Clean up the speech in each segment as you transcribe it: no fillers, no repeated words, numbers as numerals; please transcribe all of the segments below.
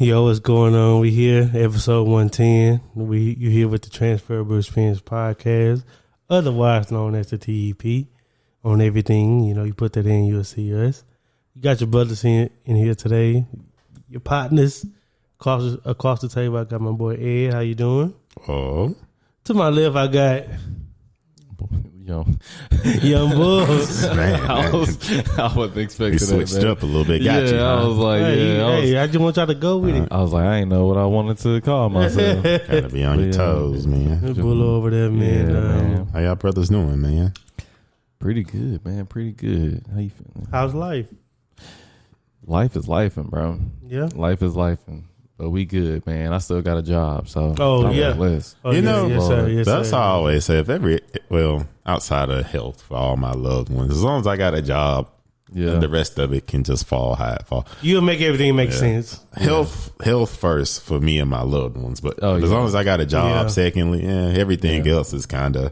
Yo, what's going on? We here, episode 110. You here with the Transferable Experience podcast, otherwise known as the TEP. On everything, you put that in, you'll see us. You got your brothers in here today. Your partners across the table. I got my boy Ed. How you doing? Oh, to my left, I got Young Bulls. I wasn't expecting that. Switched up a little bit. Got you. I was like, I just want y'all to go with it. I was like, I ain't know what I wanted to call myself. Gotta be on your toes, man. Bull over there, man. Man. How y'all brothers doing, man? Pretty good, man. Pretty good. How you feeling? How's life? Life is lifing, bro. Yeah. Life is lifing. But we good, man. I still got a job, so yes, sir. That's how I always say. Outside of health for all my loved ones, as long as I got a job, the rest of it can just fall how it fall. You'll make everything make sense. Health first for me and my loved ones, but as long as I got a job, secondly, everything else is kind of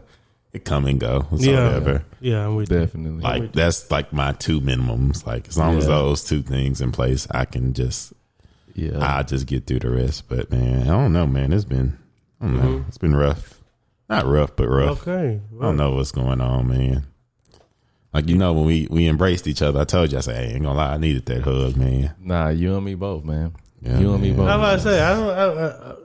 it come and go. Whatever. Yeah, I'm with definitely. Like that's like my two minimums. Like as long as those two things in place, I can just. Yeah, I just get through the rest. But man, I don't know, man. It's been rough. Not rough, but rough. Okay. I don't know what's going on, man. Like, when we embraced each other, I told you, I said, hey, ain't gonna lie, I needed that hug, man. Nah, you and me both, man. Yeah, you and me both. How about I say,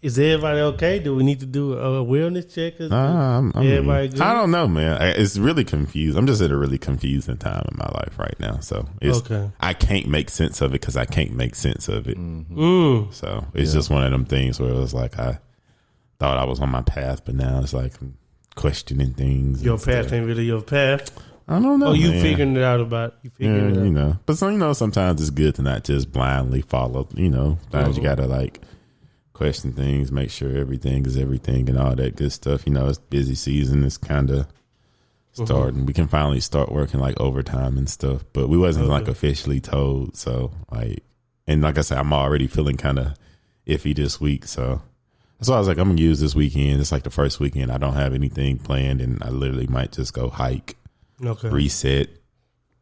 is everybody okay? Do we need to do a wellness check? Everybody good? I don't know, man. It's really confused. I'm just at a really confusing time in my life right now. So I can't make sense of it because I can't make sense of it. Mm-hmm. So it's just one of them things where it was like I thought I was on my path, but now it's like I'm questioning things. Your path ain't really your path. I don't know. Oh, you figuring it out about you figuring it out. But sometimes it's good to not just blindly follow. Sometimes you gotta like question things, make sure everything is everything and all that good stuff. It's busy season. It's kind of starting. We can finally start working like overtime and stuff, but we wasn't like officially told. So like I said, I'm already feeling kind of iffy this week. So that's why I was like, I'm going to use this weekend. It's like the first weekend. I don't have anything planned and I literally might just go hike, reset.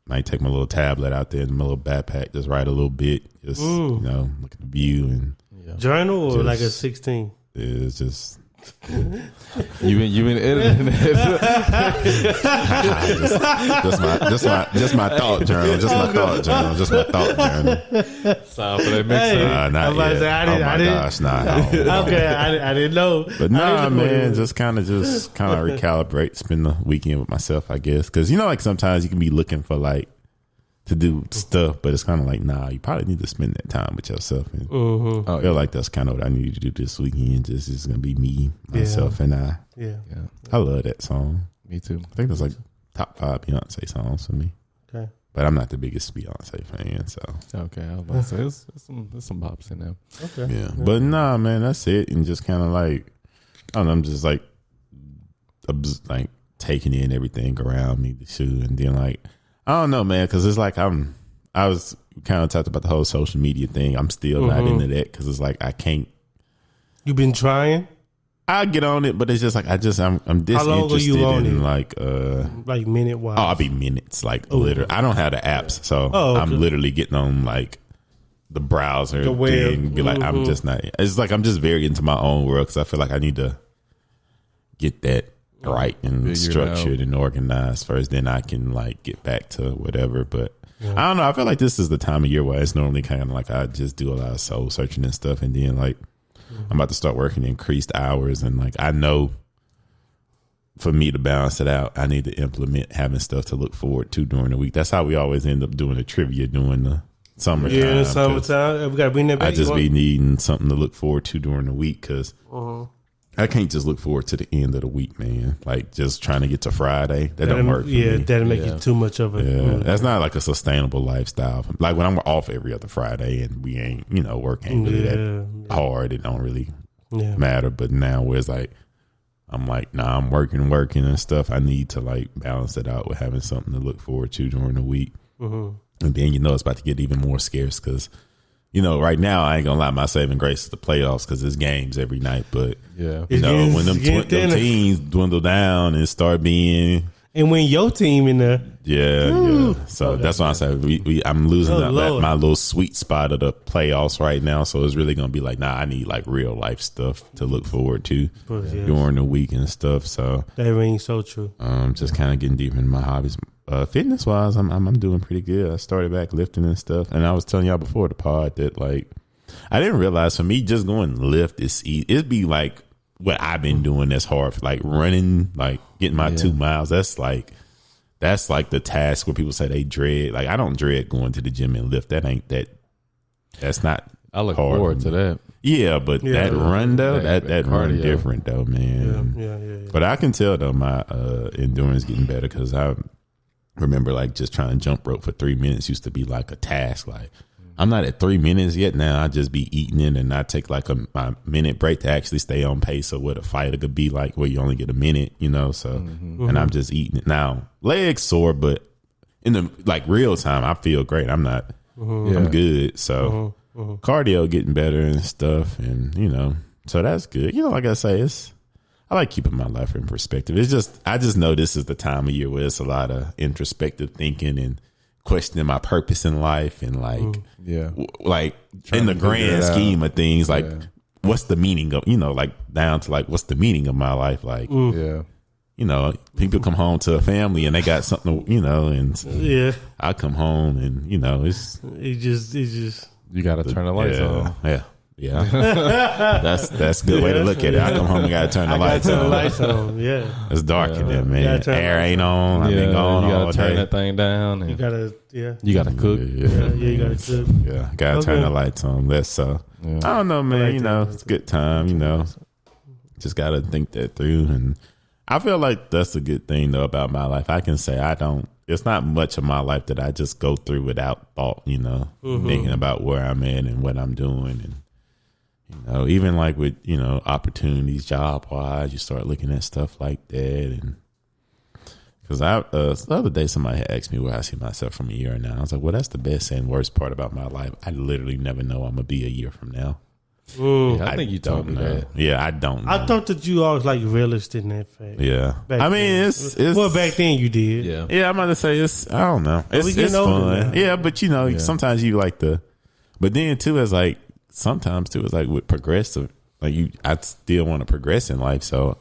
Might take my little tablet out there and my little backpack, just write a little bit, just, look at the view and journal or like a 16? It's just you been editing it. just my thought journal. Just my thought journal. Sorry for that mix. Not yet. Gosh, nah. Okay, I didn't know. But nah, man, just kind of recalibrate. Spend the weekend with myself, I guess. Because like sometimes you can be looking for like to do stuff, but it's kind of like, nah, you probably need to spend that time with yourself. And I feel like that's kind of what I need to do this weekend. Just it's gonna be me, myself, and I. Yeah. I love that song. Me too. I think that's like top 5 Beyonce songs for me. Okay. But I'm not the biggest Beyonce fan, so. Okay, I was about to say, there's some pops in there. Okay. Yeah. But nah, man, that's it. And just kind of like, I don't know, I'm just like taking in everything around me, too. And then like, I don't know, man, because it's like I was kind of talked about the whole social media thing. I'm still not into that because it's like I can't. You been trying? I get on it, but it's just like I'm disinterested How long are you on in it? like minute wise. I'll be minutes, like literally. I don't have the apps, so I'm literally getting on like the browser thing. Be like, I'm just not. It's like I'm just very into my own world because I feel like I need to get that right and structured and organized first, then I can like get back to whatever. But I don't know, I feel like this is the time of year where it's normally kind of like I just do a lot of soul searching and stuff, and then like I'm about to start working increased hours, and like I know for me to balance it out, I need to implement having stuff to look forward to during the week. That's how we always end up doing the trivia during the summertime. Yeah, the summertime. We got to bring that back. I just be needing something to look forward to during the week because I can't just look forward to the end of the week, man. Like just trying to get to Friday, that don't work for me. That'll make you too much of it. Yeah, that's not like a sustainable lifestyle. Like when I'm off every other Friday and we ain't, work ain't really that hard. It don't really matter. But now where it's like, I'm like, nah, I'm working and stuff. I need to like balance it out with having something to look forward to during the week. And then it's about to get even more scarce because right now I ain't gonna lie, my saving grace is the playoffs because there's games every night. But when them teams dwindle down and start being And when your team in there, yeah. So that's why I said I'm losing my little sweet spot of the playoffs right now. So it's really gonna be like, I need like real life stuff to look forward to during the week and stuff. So that rings so true. Just kind of getting deeper into my hobbies. Fitness wise, I'm doing pretty good. I started back lifting and stuff, and I was telling y'all before the pod that like I didn't realize for me just going lift is easy. It'd be like what I've been doing that's hard, like running, like getting my 2 miles. That's like the task where people say they dread. Like I don't dread going to the gym and lift. That's not. I look hard forward to that. Yeah, but that run though, that run different though, man. Yeah. But I can tell though my endurance getting better because I remember like just trying to jump rope for 3 minutes used to be like a task. Like I'm not at 3 minutes yet. Now I just be eating it and I take like a minute break to actually stay on pace of what a fighter could be like, where you only get a minute, So and I'm just eating it now. Legs sore, but in the like real time, I feel great. I'm not. I'm good. So cardio getting better and stuff, and so that's good. Like I say, I like keeping my life in perspective. I just know this is the time of year where it's a lot of introspective thinking and questioning my purpose in life and like in the grand scheme of things, like what's the meaning of like down to like what's the meaning of my life, like people come home to a family and they got something and I come home and it's just you gotta turn the lights on. Yeah. That's a good way to look at it. I come home and gotta turn the lights on. Yeah. It's dark in there, man. Air ain't on. I've been gone all day. You gotta turn that thing down. And you gotta cook. You gotta cook. Yeah. Gotta turn the lights on. That's so. I don't know, man. It's a good time, Just gotta think that through. And I feel like that's a good thing though about my life. I can say it's not much of my life that I just go through without thought, thinking about where I'm at and what I'm doing. And even like with, opportunities, job wise, you start looking at stuff like that. And because the other day somebody had asked me where I see myself from a year now. I was like, well, that's the best and worst part about my life. I literally never know I'm going to be a year from now. I think you told me that. Yeah, I don't know. I thought that you always like realist in that fact. Yeah. It's well, back then you did. Yeah, I'm about to say I don't know. It's fun. Yeah, but sometimes you like but then too, it's like, sometimes too, it's like with progressive, like I still want to progress in life. So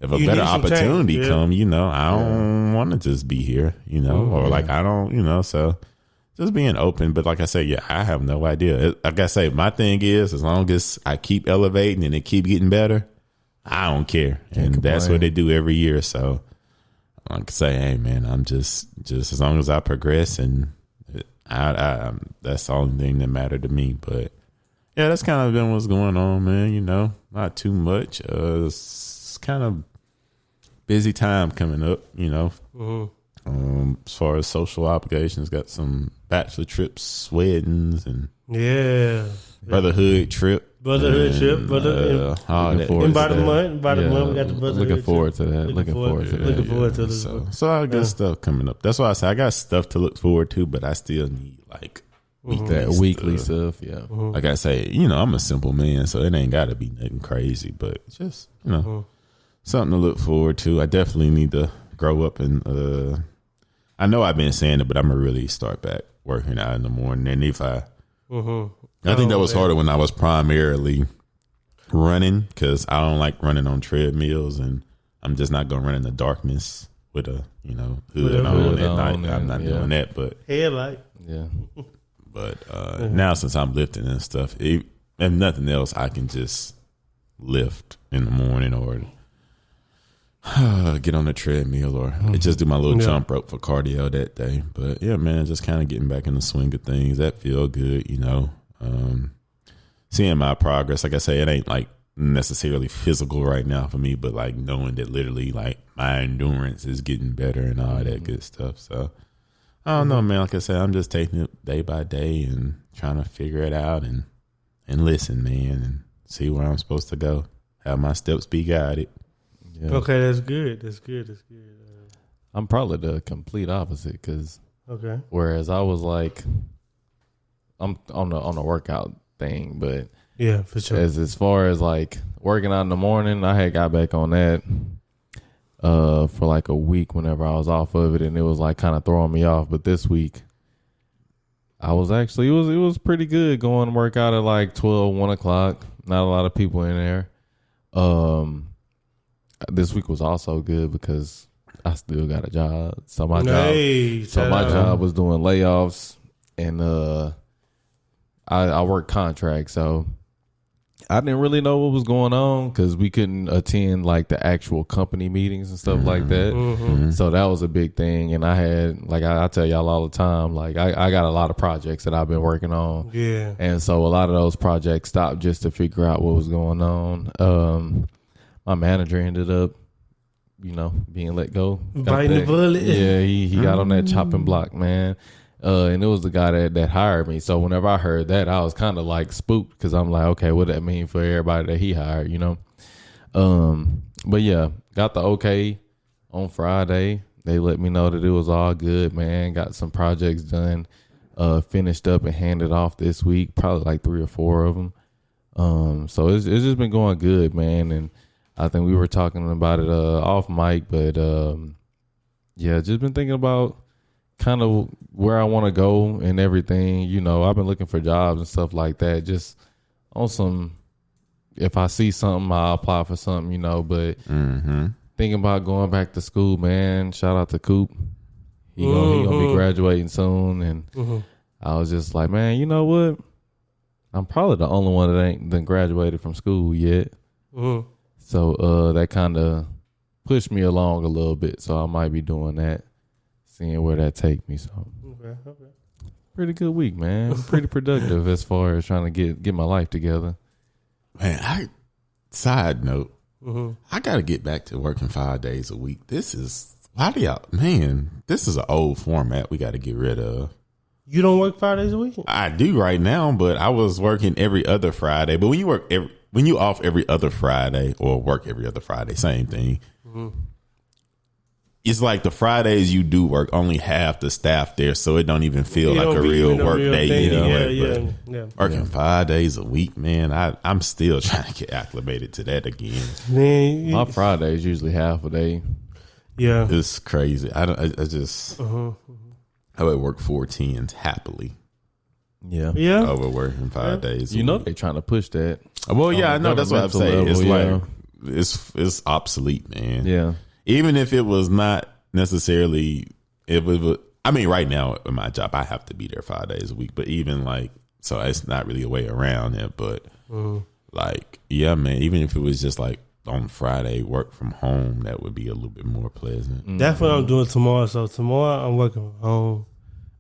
if a better opportunity come, I don't want to just be here, or like I don't, so just being open. But like I said, I have no idea. Like I say, my thing is as long as I keep elevating and it keep getting better, I don't care. And that's what they do every year. So I can say, hey man, I'm just as long as I progress, and I that's the only thing that mattered to me. But yeah, that's kind of been what's going on, man. Not too much. It's kind of busy time coming up, as far as social obligations, got some bachelor trips, weddings, and brotherhood trip. Brotherhood trip. Looking about a month, we got the brotherhood Looking forward to that. Looking forward to this. So I got stuff coming up. That's why I say I got stuff to look forward to, but I still need like weekly stuff. Yeah. Like I say, I'm a simple man, so it ain't got to be nothing crazy, but just something to look forward to. I definitely need to grow up, and I know I've been saying it, but I'm gonna really start back working out in the morning. And if I think that was harder when I was primarily running, because I don't like running on treadmills, and I'm just not gonna run in the darkness with a hood on at night. I'm not doing that, but headlight. Yeah. But now since I'm lifting and stuff, if nothing else, I can just lift in the morning or get on the treadmill or just do my little jump rope for cardio that day. But yeah, man, just kind of getting back in the swing of things. That feel good, seeing my progress. Like I say, it ain't like necessarily physical right now for me, but like knowing that literally like my endurance is getting better and all that good stuff. So I don't know, man. Like I said, I'm just taking it day by day and trying to figure it out and listen, man, and see where I'm supposed to go. Have my steps be guided. Yeah. Okay, that's good. I'm probably the complete opposite, because whereas I was like, I'm on the workout thing, but yeah, for sure. As far as like working out in the morning, I had got back on that. for like a week whenever I was off of it, and it was like kind of throwing me off. But this week, I was actually it was pretty good going to work out at like 12, 1 o'clock. Not a lot of people in there. This week was also good because I still got a job. So my job was doing layoffs, and I work contract, so I didn't really know what was going on because we couldn't attend like the actual company meetings and stuff like that. Mm-hmm. So that was a big thing. And I had, like I tell y'all all the time, like I got a lot of projects that I've been working on. Yeah. And so a lot of those projects stopped just to figure out what was going on. My manager ended up, being let go. Biting the bullet. Yeah, he got on that chopping block, man. And it was the guy that hired me. So whenever I heard that, I was kind of like spooked because I'm like, okay, what that mean for everybody that he hired, But yeah, got the okay on Friday. They let me know that it was all good, man. Got some projects done, finished up and handed off this week, probably like 3 or 4 of them. So it's just been going good, man. And I think we were talking about it off mic, but yeah, just been thinking about kind of where I want to go and everything. I've been looking for jobs and stuff like that. Just on some, if I see something, I'll apply for something, but thinking about going back to school, man. Shout out to Coop. He gonna be graduating soon, and I was just like, man, you know what? I'm probably the only one that ain't done graduated from school yet. So that kind of pushed me along a little bit. So I might be doing that, seeing where that take me. So okay. Pretty good week, man. Pretty productive as far as trying to get my life together. Man, side note, I got to get back to working 5 days a week. This is this is an old format we got to get rid of. You don't work 5 days a week? I do right now, but I was working every other Friday. But when you off every other Friday or work every other Friday, same thing. It's like the Fridays you do work, only half the staff there, so it don't even feel like a real work day. Working 5 days a week, man, I'm still trying to get acclimated to that again. Man, my Friday is usually half a day. Yeah, it's crazy. I would work 4 10s happily. Yeah. Over working 5 days. They trying to push that. Well, yeah, I know. That's what I'm saying. It's like it's obsolete, man. Yeah. Even if it was not necessarily, right now in my job, I have to be there 5 days a week. But even so it's not really a way around it. But yeah, man, even if it was just like on Friday, work from home, that would be a little bit more pleasant. That's what I'm doing tomorrow. So tomorrow I'm working from home,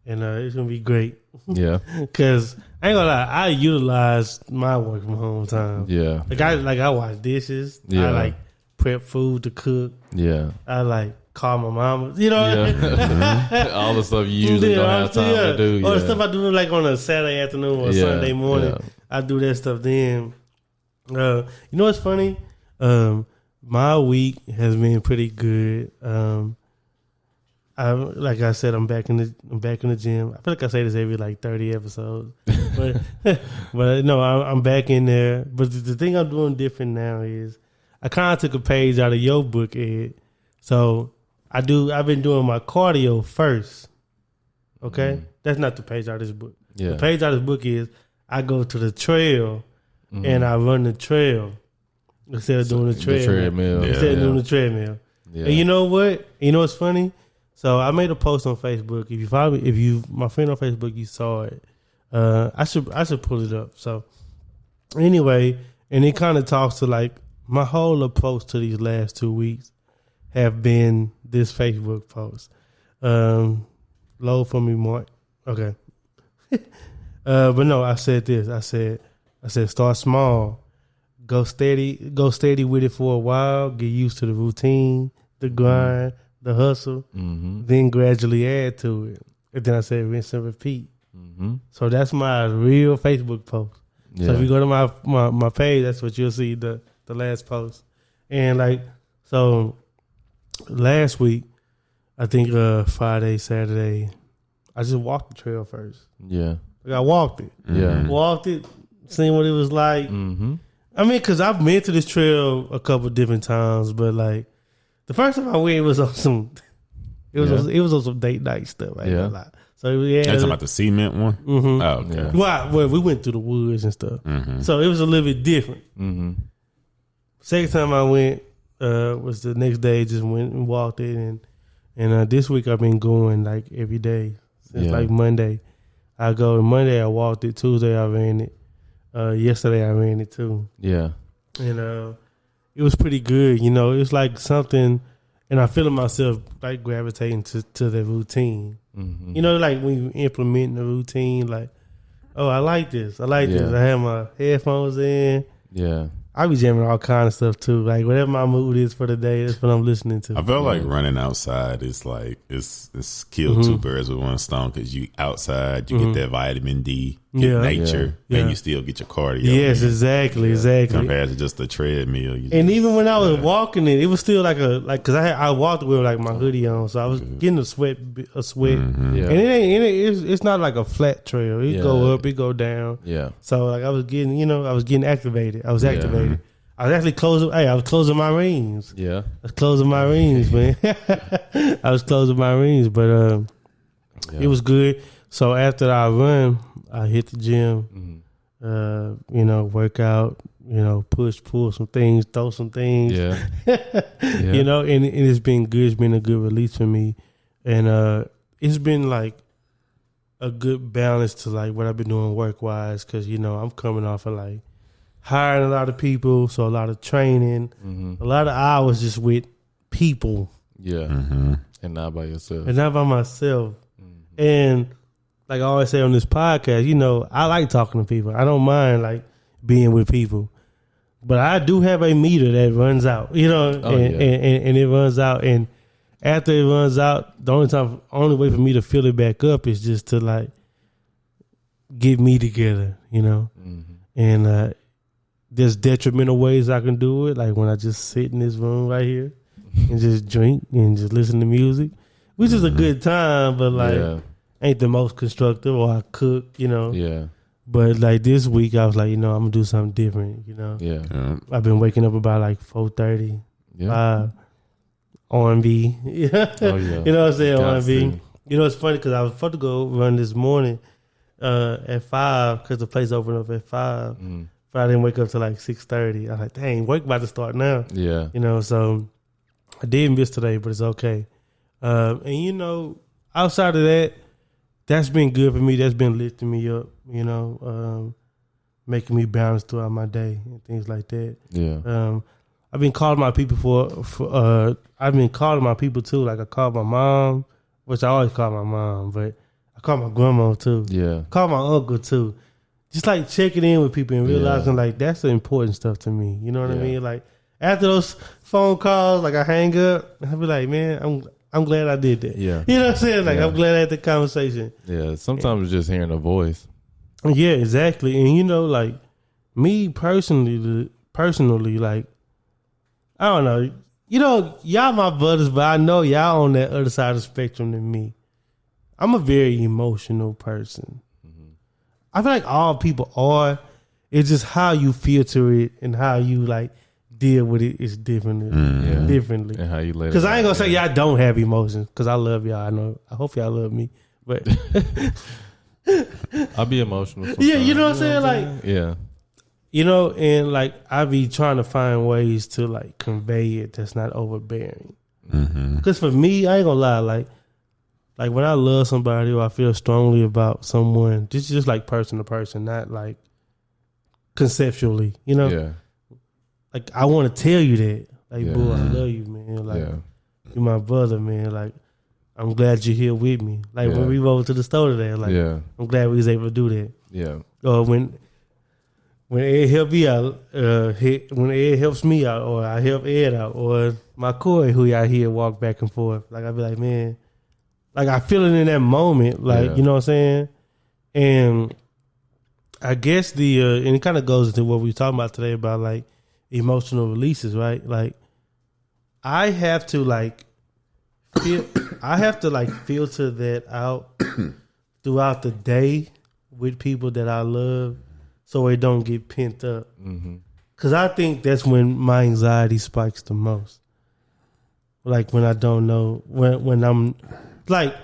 and it's gonna be great. Yeah, because I ain't gonna lie, I utilize my work from home time. Yeah, I wash dishes. Yeah, I prep food to cook. Yeah, I call my mama. All the stuff you usually don't have time to do. Or the stuff I do on a Saturday afternoon or Sunday morning. Yeah. I do that stuff then. You know what's funny? My week has been pretty good. Like I said, I'm back in the gym. I feel like I say this every 30 episodes, but no, I'm back in there. But the thing I'm doing different now is I kind of took a page out of your book, Ed. So I've been doing my cardio first. Okay, that's not the page out of this book. Yeah. The page out of this book is I go to the trail and I run the trail. Instead of doing the treadmill. Instead of doing the treadmill. Yeah. And you know what? You know what's funny? So I made a post on Facebook. If you follow me, my friend on Facebook, you saw it. I should pull it up. So anyway, and it kind of talks to my whole approach to these last 2 weeks have been this Facebook post. Load for me, Mark. Okay. But no, I said this. I said start small. Go steady with it for a while. Get used to the routine, the grind, the hustle. Then gradually add to it. And then I said rinse and repeat. So that's my real Facebook post. Yeah. So if you go to my page, that's what you'll see, the last post. And so last week, I think Friday, Saturday, I just walked the trail first. Yeah. I walked it. Yeah. Walked it, seen what it was like. I mean, because I've been to this trail a couple different times, but The first time I went, it was on some. It was on some date night stuff. I ain't gonna lie. So yeah, that's about the cement one. Mm-hmm. Oh, okay. Yeah. Well, we went through the woods and stuff, so it was a little bit different. Mm-hmm. Second time I went was the next day. Just went and walked it, and this week I've been going like every day since like Monday. I go Monday. I walked it. Tuesday I ran it. Yesterday I ran it too. Yeah, and it was pretty good. You know, it's like something, and I feel myself like gravitating to the routine. Mm-hmm. You know, like when you implement the routine, like, oh, I like this. I like this. I have my headphones in. Yeah. I be jamming all kind of stuff too. Like whatever my mood is for the day, that's what I'm listening to. I feel like running outside is like it's kill two birds with one stone because you outside, you get that vitamin D, get nature, and you still get your cardio. Yes, exactly. Compared to just a treadmill. And even when I was walking it was still like because I walked with like my hoodie on, so I was getting a sweat, and it's not like a flat trail. It go up, it go down. Yeah. So like I was getting activated. I was activated. I was actually closing. Hey, I was closing my rings. Yeah, I was closing my rings, man. I was closing my rings, but it was good. So after I run, I hit the gym. Work out. Push, pull some things, throw some things. Yeah. And it's been good. It's been a good release for me, and it's been like a good balance to like what I've been doing work wise. Because I'm coming off of like hiring a lot of people, so a lot of training, a lot of hours just with people. Yeah. And not by yourself. And not by myself. And like I always say on this podcast, I like talking to people. I don't mind like being with people. But I do have a meter that runs out, and it runs out. And after it runs out, the only way for me to fill it back up is just to like get me together, And there's detrimental ways I can do it, like when I just sit in this room right here and just drink and just listen to music, which is a good time, but like ain't the most constructive. Or I cook, Yeah. But like this week, I was like, I'm gonna do something different. Yeah. I've been waking up about like 4:30, 5 R&B. Yeah. Oh yeah. You know what I'm saying? R&B. It's funny because I was supposed to go run this morning at 5 because the place opened up at 5. But I didn't wake up till like 6:30. I was like, dang, work about to start now. Yeah. So I did miss today, but it's okay. And outside of that, that's been good for me. That's been lifting me up, making me balanced throughout my day and things like that. Yeah. I've been calling my people I've been calling my people too. Like I called my mom, which I always call my mom, but I call my grandma too. Yeah. Call my uncle too. Just like checking in with people and realizing like that's the important stuff to me. You know what I mean? Like after those phone calls, like I hang up, I'll be like, man, I'm glad I did that. Yeah. You know what I'm saying? Like I'm glad I had the conversation. Yeah. Sometimes it's just hearing a voice. Yeah, exactly. And like me personally, like I don't know. Y'all my brothers, but I know y'all on that other side of the spectrum than me. I'm a very emotional person. I feel like all people are. It's just how you filter it and how you like deal with it is differently. And how you let it. Because I ain't gonna say y'all don't have emotions. Because I love y'all. I know. I hope y'all love me. But I'll be emotional. Sometimes. Yeah, you know what I'm saying? Like yeah. And like I be trying to find ways to like convey it that's not overbearing. Because for me, I ain't gonna lie, like when I love somebody or I feel strongly about someone, this is just like person to person, not like conceptually, Yeah. Like I want to tell you that, like, boo, I love you, man. Like you're my brother, man. Like I'm glad you're here with me. Like when we rolled to the store today, like I'm glad we was able to do that. Yeah. Or when Ed helped me out, when Ed helps me out, or I help Ed out, or my Corey who y'all hear walk back and forth, like I be like, man. Like I feel it in that moment, like you know what I'm saying, and I guess and it kind of goes into what we were talking about today about like emotional releases, right? Like I have to filter that out throughout the day with people that I love, so it don't get pent up. Because I think that's when my anxiety spikes the most. like when I don't know when I'm like,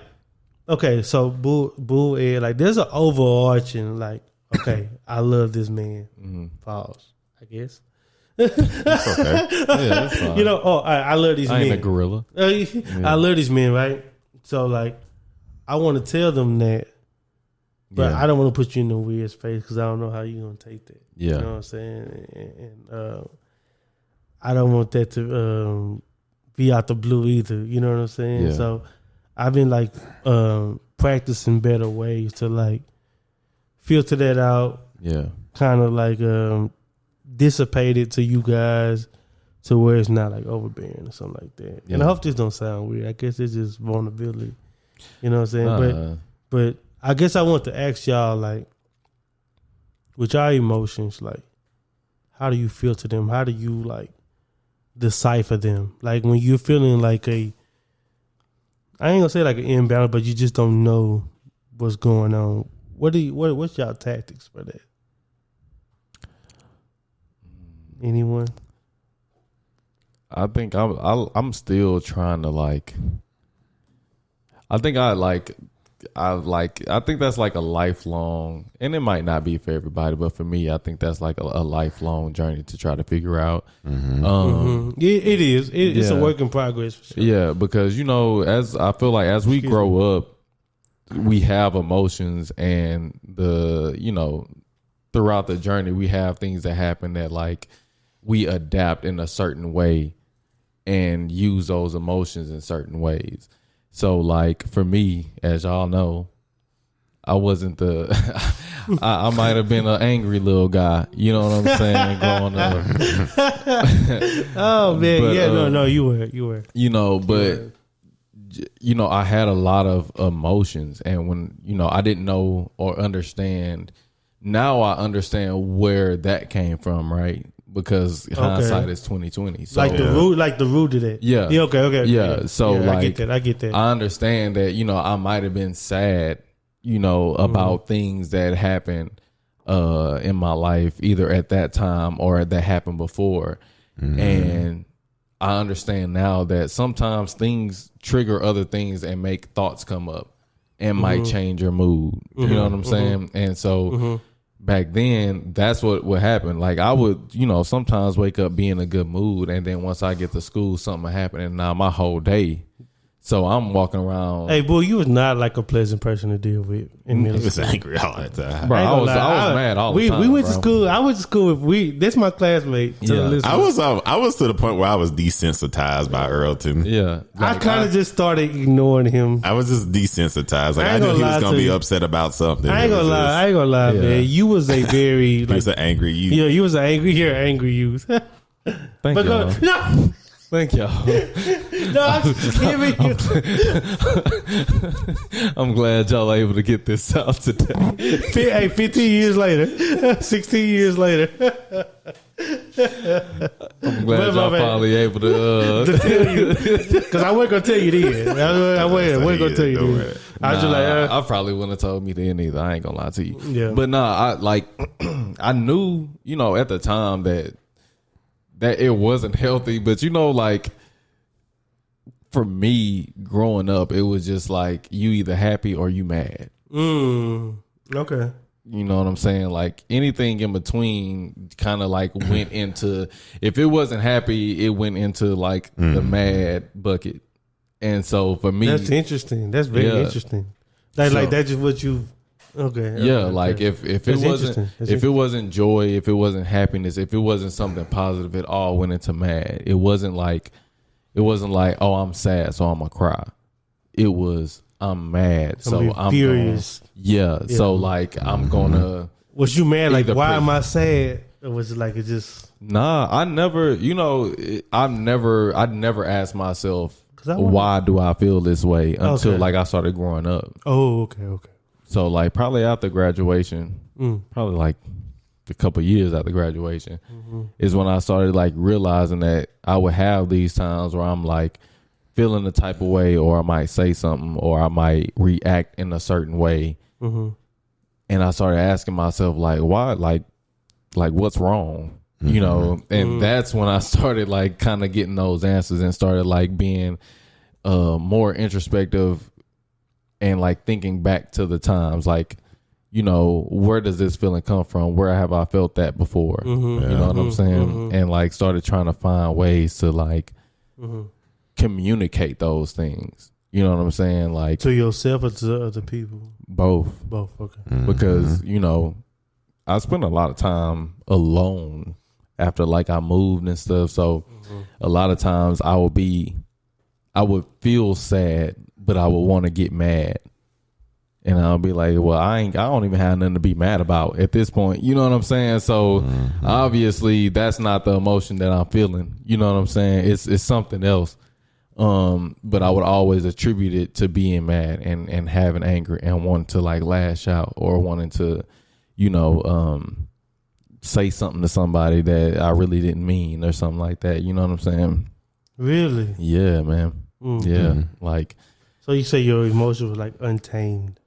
okay, so bull Ed, like there's an overarching like, okay, I love this man. Pause, I guess. That's okay. Yeah, that's fine. You know, I love these men. I ain't a gorilla. I love these men, right? So like, I want to tell them that, but I don't want to put you in a weird space because I don't know how you're gonna take that. Yeah, you know what I'm saying, and I don't want that to be out the blue either. You know what I'm saying? Yeah. So I've been like practicing better ways to like filter that out. Yeah, kind of like dissipate it to you guys to where it's not like overbearing or something like that. Yeah. And I hope this don't sound weird. I guess it's just vulnerability. You know what I'm saying? But I guess I want to ask y'all, like, with your emotions, like, how do you filter them? How do you like decipher them? Like when you're feeling like I ain't gonna say like an imbalance, but you just don't know what's going on. What's y'all tactics for that? Anyone? I think I'm still trying to like. I think that's like a lifelong, and it might not be for everybody, but for me, I think that's like a lifelong journey to try to figure out. It is. It's a work in progress. For sure. Yeah, because as I feel like as we grow up, we have emotions, and throughout the journey, we have things that happen that like we adapt in a certain way and use those emotions in certain ways. So like for me, as y'all know, I wasn't I might have been an angry little guy. You know what I'm saying? Growing up. Oh man, but, no, you were. I had a lot of emotions, and when I didn't know or understand. Now I understand where that came from, right? Because hindsight is 20/20. So, like the root of that. Yeah. Okay. Yeah. So I get that. I understand that, I might have been sad, about things that happened in my life, either at that time or that happened before. And I understand now that sometimes things trigger other things and make thoughts come up and might change your mood. You know what I'm saying? And so back then, that's what would happen. Like I would, sometimes wake up being in a good mood, and then once I get to school, something would happen, and now my whole day. So I'm walking around. Hey, boy, you was not like a pleasant person to deal with. He was angry all the time. Bro, I was mad all the time. We went to school. I went to school with that's my classmate. I was to the point where I was desensitized by Earlton. Yeah, like, I kind of just started ignoring him. I was just desensitized. Like I knew he was gonna be upset about something. I ain't gonna lie, man. You was a very he was an angry youth. Yeah, you was an angry youth. Thank you. No. Thank y'all. No, I'm just giving you. I'm glad y'all are able to get this out today. Hey, 15 years later, 16 years later. I'm glad y'all finally able to tell you, because I wasn't gonna tell you then. I wasn't gonna tell you then. I was just like, I probably wouldn't have told me then either. I ain't gonna lie to you. Yeah. But I knew, at the time that it wasn't healthy, but for me growing up, it was just like you either happy or you mad. Okay. You know what I'm saying? Like anything in between kind of like went into, if it wasn't happy, it went into like the mad bucket. And so for me, that's interesting. That's very interesting. Like that's just what you. Okay. Yeah, okay. Like if it wasn't joy, if it wasn't happiness, if it wasn't something positive, it all went into mad. It wasn't like, oh, I'm sad, so I'm gonna cry. It was, I'm mad, so I'm furious. So like I'm gonna. Was you mad? Like why am I sad? Or was it like it just? Nah, I never. I never asked myself why do I feel this way until like I started growing up. Oh, okay. So like probably after graduation, probably like a couple of years after graduation, is when I started like realizing that I would have these times where I'm like feeling the type of way, or I might say something, or I might react in a certain way, and I started asking myself like, why, like what's wrong? you know, and that's when I started like kind of getting those answers and started like being more introspective and like thinking back to the times, like, you know, where does this feeling come from? Where have I felt that before? You know what I'm saying? And like started trying to find ways to like communicate those things. You know what I'm saying? Like to yourself or to other people? Both. Okay. Because, you know, I spent a lot of time alone after like I moved and stuff. So a lot of times I would feel sad, but I would want to get mad. And I'll be like, well, I don't even have nothing to be mad about at this point. You know what I'm saying? So obviously that's not the emotion that I'm feeling. You know what I'm saying? It's something else. But I would always attribute it to being mad and having anger and wanting to like lash out or wanting to, you know, say something to somebody that I really didn't mean or something like that. You know what I'm saying? Really? Yeah, man. Yeah. Like, so you say your emotions were like untamed?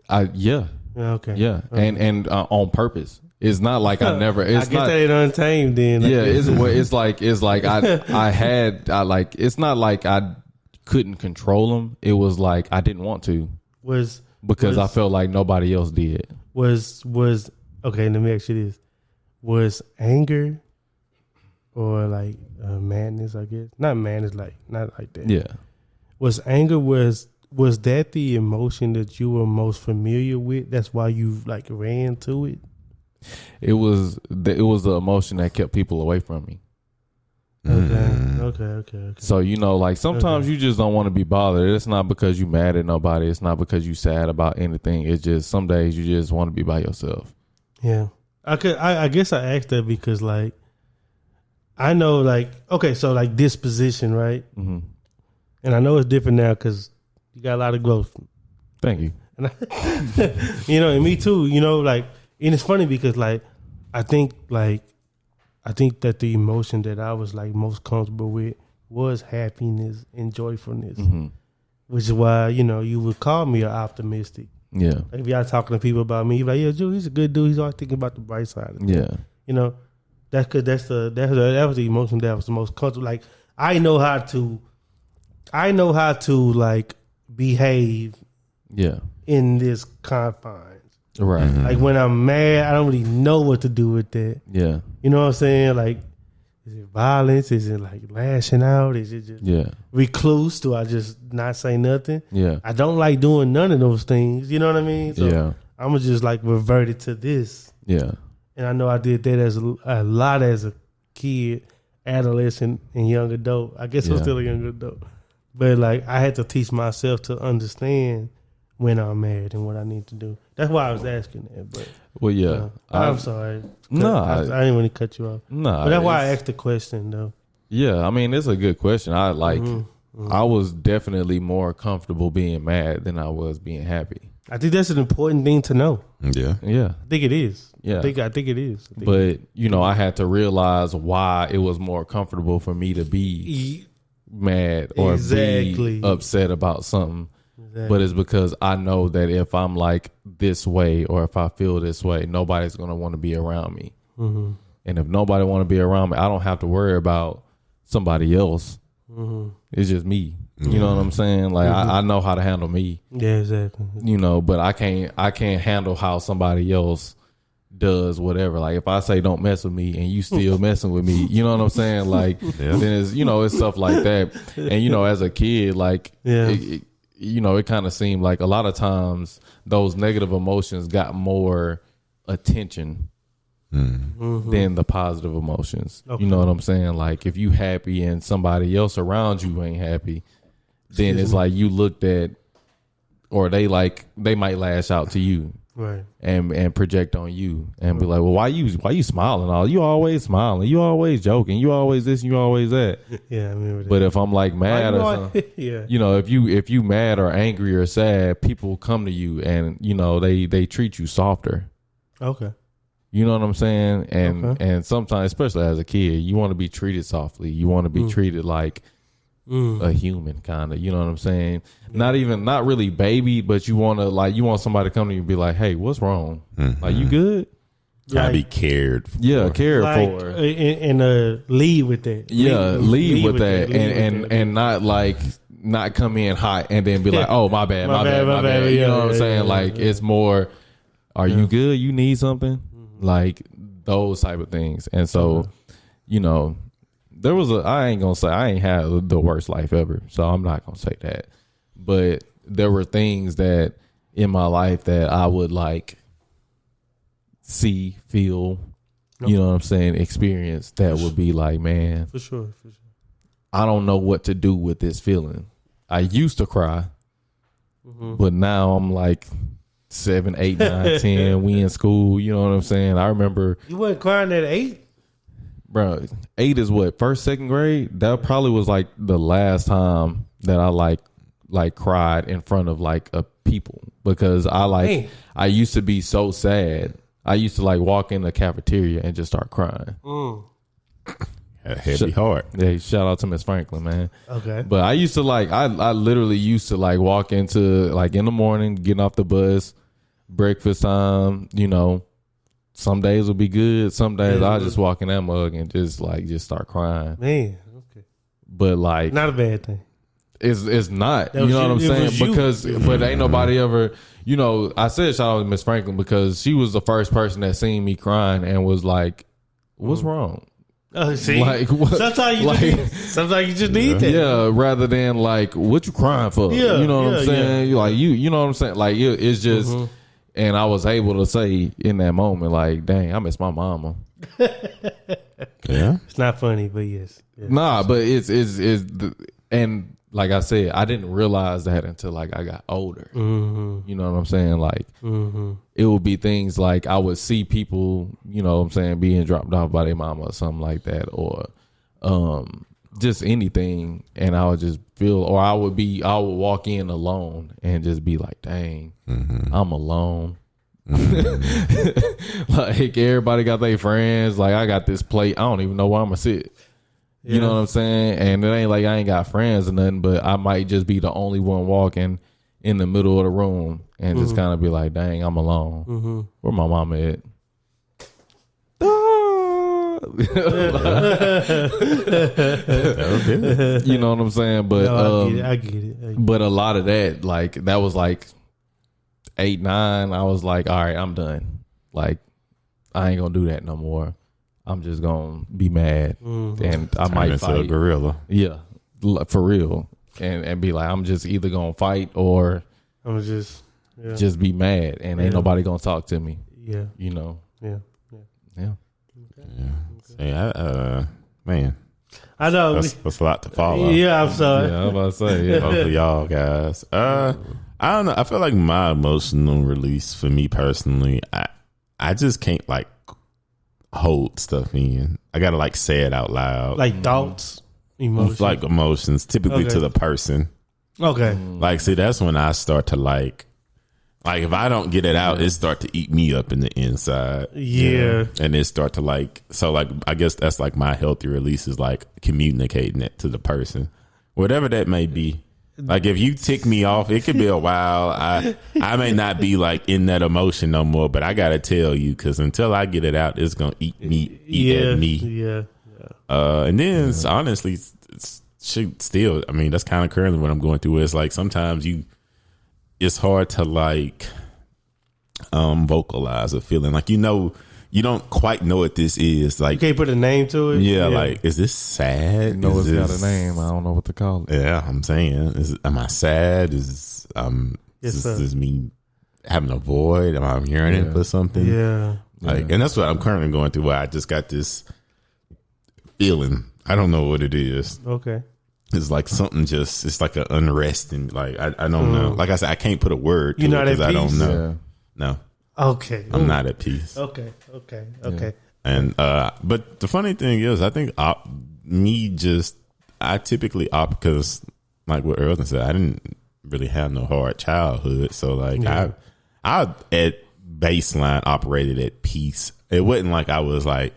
Yeah. Okay. Yeah. Okay. And on purpose. It's not like I never. It's I guess that ain't untamed then. Yeah, it's like it's not like I couldn't control them. It was like I didn't want to. Because I felt like nobody else did. Was okay? Let me ask you this: was anger or like madness? I guess not madness, not like that. Yeah. Was anger was that the emotion that you were most familiar with? That's why you like ran to it. It was the emotion that kept people away from me. Okay. So, you know, like sometimes you just don't want to be bothered. It's not because you mad at nobody. It's not because you sad about anything. It's just some days you just want to be by yourself. Yeah. I guess I asked that because like I know like, okay, so like disposition, right? Mm-hmm. And I know it's different now because you got a lot of growth. Thank you. And you know, and me too, you know, like, and it's funny because like I think that the emotion that I was like most comfortable with was happiness and joyfulness, which is why, you know, you would call me an optimistic. Yeah. Like if y'all talking to people about me, you're like, yeah, Joe, he's a good dude. He's always thinking about the bright side of it. Yeah. You know, that's because that was the emotion that was the most comfortable. Like I know how to like behave. Yeah. In this confines. Right. Like when I'm mad, I don't really know what to do with that. Yeah. You know what I'm saying? Like, is it violence? Is it like lashing out? Is it just recluse? Do I just not say nothing? Yeah. I don't like doing none of those things. You know what I mean? So I'm gonna just like revert it to this. Yeah. And I know I did that as a lot as a kid, adolescent, and young adult. I guess I'm still a young adult. But like I had to teach myself to understand when I'm mad and what I need to do. That's why I was asking that. But well, yeah, you know, I'm sorry. No, I didn't want to cut you off. No, but that's why I asked the question though. Yeah, I mean it's a good question. I was definitely more comfortable being mad than I was being happy. I think that's an important thing to know. Yeah. I think it is. Yeah, I think it is. But you know, I had to realize why it was more comfortable for me to be mad or be upset about something. Exactly. But it's because I know that if I'm like this way or if I feel this way, nobody's going to want to be around me. Mm-hmm. And if nobody want to be around me, I don't have to worry about somebody else. Mm-hmm. It's just me. Mm-hmm. You know what I'm saying? Like I know how to handle me. Yeah, exactly. You know, but I can't handle how somebody else does whatever. Like if I say don't mess with me and you still messing with me, you know what I'm saying? Like then it's, you know, it's stuff like that. And you know, as a kid, like you know, it kind of seemed like a lot of times those negative emotions got more attention than the positive emotions. Okay. You know what I'm saying? Like if you happy and somebody else around you ain't happy, then it's like you looked at, or they might lash out to you. Right. And project on you and be like, well, why you smiling? All you always smiling, you always joking, you always this, you always that. Yeah, I remember that. But if I'm like mad or something, you know, if you mad or angry or sad, people come to you and you know they treat you softer. Okay. You know what I'm saying? And sometimes, especially as a kid, you want to be treated softly. You want to be treated like a human, kind of. You know what I'm saying? Yeah. Not really baby, but you want somebody to come to you and be like, hey, what's wrong? Mm-hmm. Like, you good? Gotta be cared for. Yeah, cared for. And lead with that. Lead with that. And not like not come in hot and then be like, oh, my bad. You know what I'm saying? Like it's more, are you good? You need something? Like those type of things. And so, you know, I ain't gonna say I ain't had the worst life ever. So I'm not gonna say that. But there were things that in my life that I would like see, feel, you know what I'm saying, experience that would be like, man, for sure. I don't know what to do with this feeling. I used to cry, but now I'm like 7, 8, 9, 10. We in school, you know what I'm saying? I remember you wasn't crying at 8, bro. 8 is what, first, second grade? That probably was like the last time that I like cried in front of like a people, because I used to be so sad. I used to like walk in the cafeteria and just start crying. A heavy heart. Yeah, shout out to Miss Franklin, man. Okay. But I used to like, I literally used to like walk into like in the morning, getting off the bus, breakfast time, you know, some days will be good. Some days I just walk in that mug and just start crying. Man, okay. But like, not a bad thing. It's not, you know what I'm saying? Because, but ain't nobody ever, you know, I said shout out to Miss Franklin because she was the first person that seen me crying and was like, what's wrong? See, like, what, sometimes you just need that. Yeah, rather than like, what you crying for? Yeah, you know what I'm saying? Yeah. Like you know what I'm saying? Like it's just, and I was able to say in that moment, like, dang, I miss my mama. Yeah, it's not funny, but yes. Nah, but it's and like I said, I didn't realize that until like I got older. You know what I'm saying? Like it would be things like I would see people, you know what I'm saying, being dropped off by their mama or something like that, or just anything, and I would just feel, or I would walk in alone and just be like, dang, I'm alone. Like everybody got their friends, like I got this plate, I don't even know where I'm gonna sit. You know what I'm saying? And it ain't like I ain't got friends or nothing, but I might just be the only one walking in the middle of the room and just kind of be like, dang, I'm alone. Where my mama at? You know what I'm saying? But no, I get it. But a lot of that, like that was like 8, 9. I was like, all right, I'm done. Like I ain't gonna do that no more. I'm just gonna be mad, and I might fight. A gorilla. Yeah, for real, and be like, I'm just either gonna fight or I'm just be mad, and ain't nobody gonna talk to me. Yeah, you know. Yeah. Okay. Man, I know that's a lot to follow. Yeah, I'm sorry. Yeah, I'm about to say, both of y'all guys. I don't know. I feel like my emotional release for me personally, I just can't like hold stuff in. I gotta like say it out loud, like thoughts, emotions, like emotions, typically to the person. Okay, like see, that's when I start to like if I don't get it out, it start to eat me up in the inside. Yeah, and it start to like, so like I guess that's like my healthy release is like communicating it to the person, whatever that may be. Like if you tick me off, it could be a while. I may not be like in that emotion no more, but I gotta tell you, because until I get it out, it's gonna eat at me. Yeah. And then honestly, still, I mean, that's kind of currently what I'm going through. Is like sometimes it's hard to like vocalize a feeling. Like you don't quite know what this is. Like you can't put a name to it. Yeah, like is this sad? You know, it's got a name. I don't know what to call it. Yeah, I'm saying, am I sad? Is this me having a void? Am I yearning for something? Yeah, like, and that's what I'm currently going through. Where I just got this feeling. I don't know what it is. Okay, it's like something. It's like an unrest, and like I don't know. Like I said, I can't put a word to it because I don't know. Yeah. No. Okay. I'm not at peace. Okay. Yeah. And but the funny thing is, I think I typically opt because, like what Earl said, I didn't really have no hard childhood, so like I at baseline operated at peace. It wasn't like I was like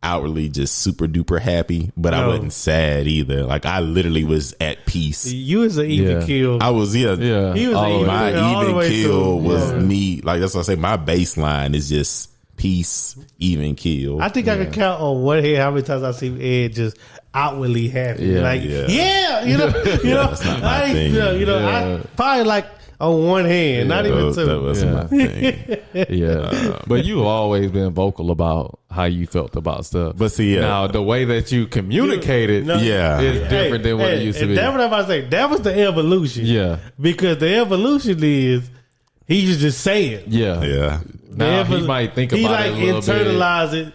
outwardly just super duper happy, but I wasn't sad either. Like I literally was at peace. You was an even keel. I was He was my even keel was me. Like that's what I say. My baseline is just peace, even kill. I think I can count on one hand how many times I see Ed just outwardly happy. You know, That's not my thing. I probably like on one hand, not even two. That was my thing. But you've always been vocal about how you felt about stuff. But see, now the way that you communicated, is different than what it used to be. That's what I'm about to say. That was the evolution. Yeah, because the evolution is he just say it. Yeah. Now he might think about it a little bit. He internalize it.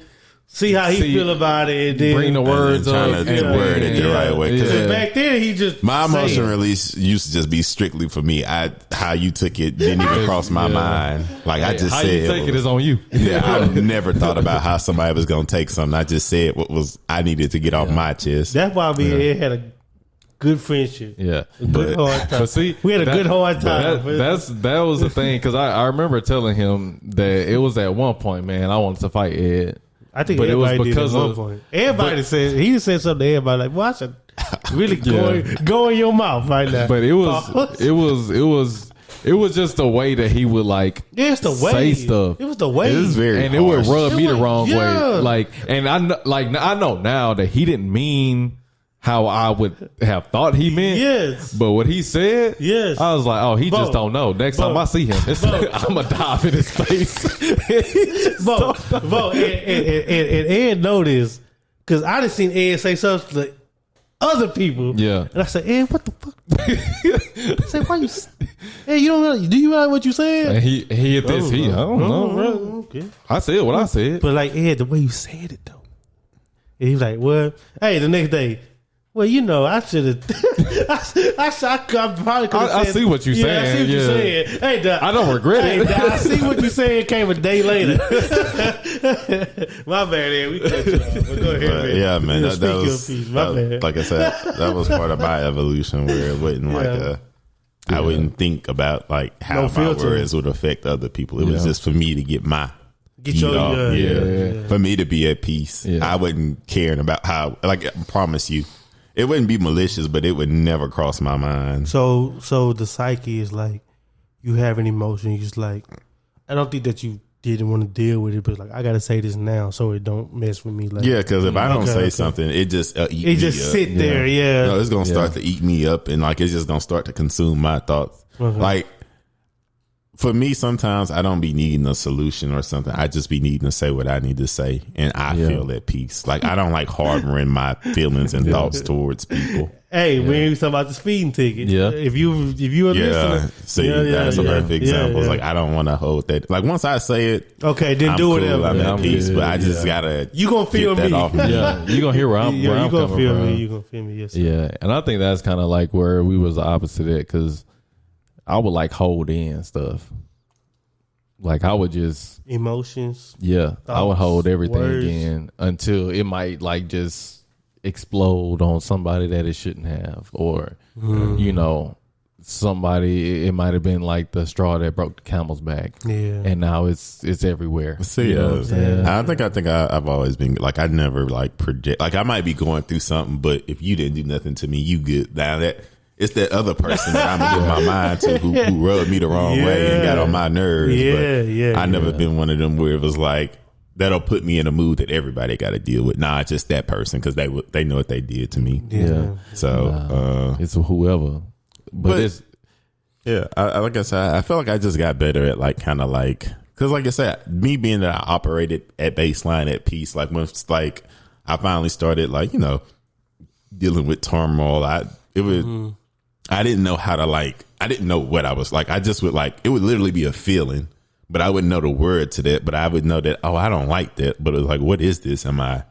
See how he feel about it, and then bring the words up and word it the right way. Because back then he just my emotion release used to just be strictly for me. How you took it didn't even cross my mind. Like I just how said, you take it is on you. Yeah, I never thought about how somebody was gonna take something. I just said what was I needed to get off my chest. That's why we had a good friendship. Yeah, good hard time. But see, we had a good hard time. That was the thing because I remember telling him that it was at one point, man, I wanted to fight Ed. I think but everybody it was because did at one point. Everybody said he said something to everybody like, "Well, I should really go in your mouth right now." But it was just the way that he would like say stuff. It was the way, it was very and harsh. It would rub me the wrong way. Like, and I know now that he didn't mean how I would have thought he meant. Yes. But what he said, yes, I was like, oh, he just don't know. Next time I see him, I'm going to dive in his face. And Ed noticed, because I done seen Ed say something to other people. Yeah. And I said, Ed, what the fuck? I said, why you, Ed, you don't know, do you know what you said? And he hit this, I don't know, bro. Okay. I said what I said. But like, Ed, the way you said it, though. And he was like, well, hey, the next day, well, you know, I should have. I probably could have said. I see what you're saying. I see what you're saying. Hey, I don't regret it. I see what you're saying. Came a day later. My bad, Ed. We cut you off. But go ahead, man. Yeah, man. That was piece. My bad. Like I said, that was part of my evolution where it wasn't I wouldn't think about like how my words would affect other people. It was just for me to get my. For me to be at peace. I wasn't caring about how. Like I promise you. It wouldn't be malicious, but it would never cross my mind. So the psyche is like, you have an emotion. You just like, I don't think that you didn't want to deal with it, but like, I got to say this now so it don't mess with me. Like, yeah, because if I don't say something, it just sit there. Yeah, no, it's gonna start to eat me up, and like it's just gonna start to consume my thoughts. Like for me, sometimes I don't be needing a solution or something. I just be needing to say what I need to say, and I feel at peace. Like I don't like harboring my feelings and thoughts towards people. Hey, when you talking about the speeding ticket, if you were listening, that's a perfect example. Like I don't want to hold that. Like once I say it, okay, then I'm do cool, whatever. I'm at peace, but I just gotta. You gonna feel me? Off me. Yeah, you gonna hear where I'm. Where I'm gonna feel from. me. You gonna feel me? Yes. Sir. Yeah, and I think that's kind of like where we was the opposite of it because I would like hold in stuff. Like I would just emotions. Yeah, thoughts, I would hold everything words. in until it might like just explode on somebody that it shouldn't have, or you know, somebody. It might have been like the straw that broke the camel's back. Yeah, and now it's everywhere. See, I think I've always been like I never like project. Like I might be going through something, but if you didn't do nothing to me, you good. Now that. It's that other person that I'm gonna give my mind to who rubbed me the wrong way and got on my nerves. I never been one of them where it was like that'll put me in a mood that everybody got to deal with. Nah, it's just that person because they know what they did to me. Yeah. So it's whoever, but it's like I said, I feel like I just got better at like kind of like because like I said, me being that I operated at baseline at peace. Like when it's like I finally started like dealing with turmoil. I didn't know how to I didn't know what I was like. I just would it would literally be a feeling, but I wouldn't know the word to that. But I would know that, I don't like that. But it was like, what is this? Am I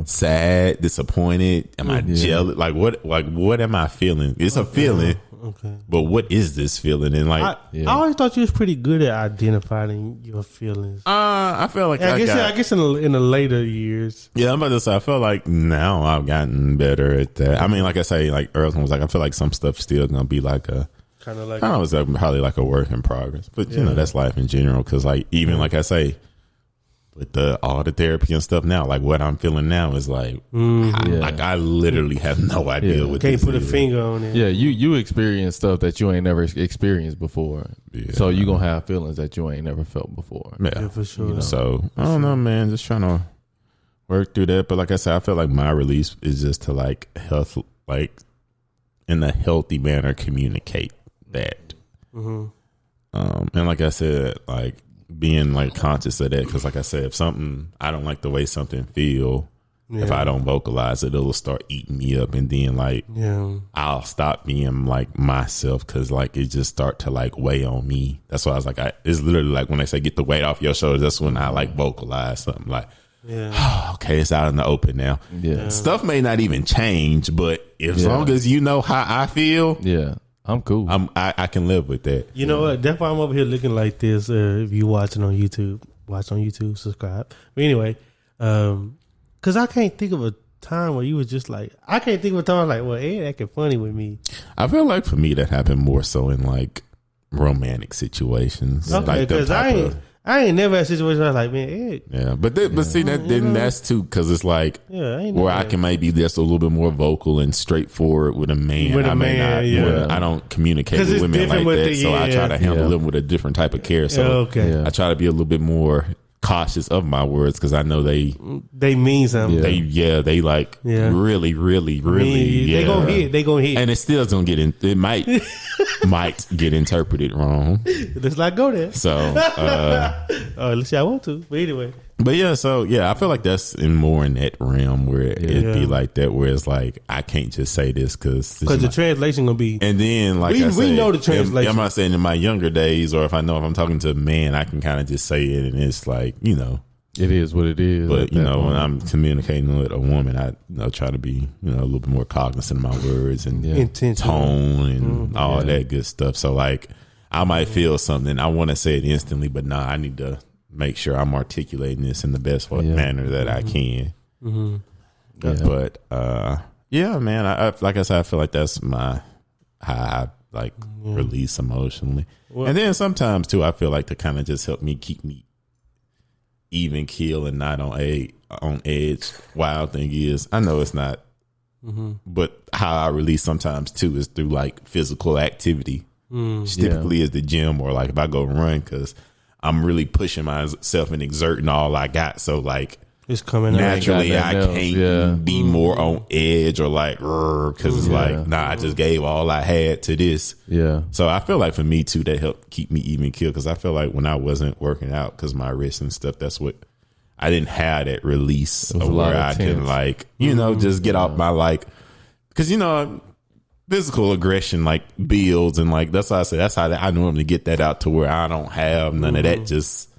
sad, disappointed? Am I jealous? Like what am I feeling? It's a feeling. Okay. But what is this feeling? And I always thought you was pretty good at identifying your feelings. I feel like I guess in the later years. Yeah, I'm about to say I feel like now I've gotten better at that. I mean, like I say, like Earl's was like, I feel like some stuff still gonna be like a kind of like I don't know, it's probably like a work in progress. But you know, that's life in general. Because like even like I say, But all the therapy and stuff now, like what I'm feeling now is like, I literally have no idea what can't this put is. a finger on it. Yeah, you experience stuff that you ain't never experienced before. Yeah. So you gonna have feelings that you ain't never felt before. Yeah, for sure. You know? So I don't know, man. Just trying to work through that. But like I said, I feel like my release is just to like in a healthy manner communicate that. Mm-hmm. And like I said, like being like conscious of that, because like I said, if something, I don't like the way something feel, if I don't vocalize it, it'll start eating me up, and then like I'll stop being like myself, because like it just start to like weigh on me. That's why I was like, it's literally like when they say get the weight off your shoulders, that's when I like vocalize something like, okay, it's out in the open now. Stuff may not even change, but as long as you know how I feel, I'm cool. I can live with that. You know what? That's why I'm over here looking like this. If you watching on YouTube, subscribe. But anyway, because I can't think of a time where you was just like, I can't think of a time like, well, Ed acting funny with me. I feel like for me that happened more so in like romantic situations. Okay, because I ain't never had a situation where I was like, man, Ed. Yeah, but see that then that's too, because it's like where I can maybe just a little bit more vocal and straightforward with a man. I don't communicate with women like that, so I try to handle them with a different type of care. So I try to be a little bit more cautious of my words, because I know they mean something. They like really they gonna hit, and it still gonna get in. It might get interpreted wrong. Let's not go there. So let's say I want to, but anyway. But I feel like that's more in that realm where it'd be like that, where it's like I can't just say this because the translation gonna be. And then like we know the translation. I'm not saying in my younger days, or if I know if I'm talking to a man, I can kind of just say it, and it's like, you know, it is what it is. But you know, when I'm communicating with a woman, I try to be a little bit more cognizant of my words and tone and all that good stuff. So like I might feel something, I want to say it instantly, but I need to make sure I'm articulating this in the best manner that I can. But man, I like I said, I feel like that's how I like release emotionally. Well, and then sometimes too, I feel like to kind of just help me keep me even keel and not on edge. Wild thing is, I know it's not, but how I release sometimes too is through like physical activity. Typically is the gym, or like if I go run, because I'm really pushing myself and exerting all I got. So like it's coming naturally, I can't be more on edge or like, because it's like, I just gave all I had to this. Yeah. So I feel like for me too, that helped keep me even keel, because I feel like when I wasn't working out, because my wrists and stuff, that's what I didn't have, that release of where I can like, just get off my like, because physical aggression like builds, and like that's why I say that's how I normally get that out, to where I don't have none of that, just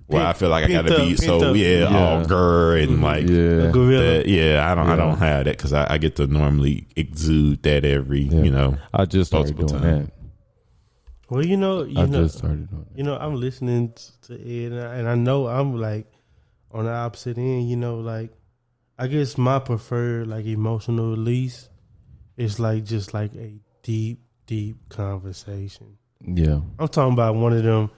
where I feel like I gotta be all grr and like I don't have that, because I get to normally exude that every I just started doing that. Well, I just started doing that. I'm listening to Ed, and I know I'm like on the opposite end. Like I guess my preferred like emotional release is like just like a deep conversation. Yeah, I'm talking about one of them.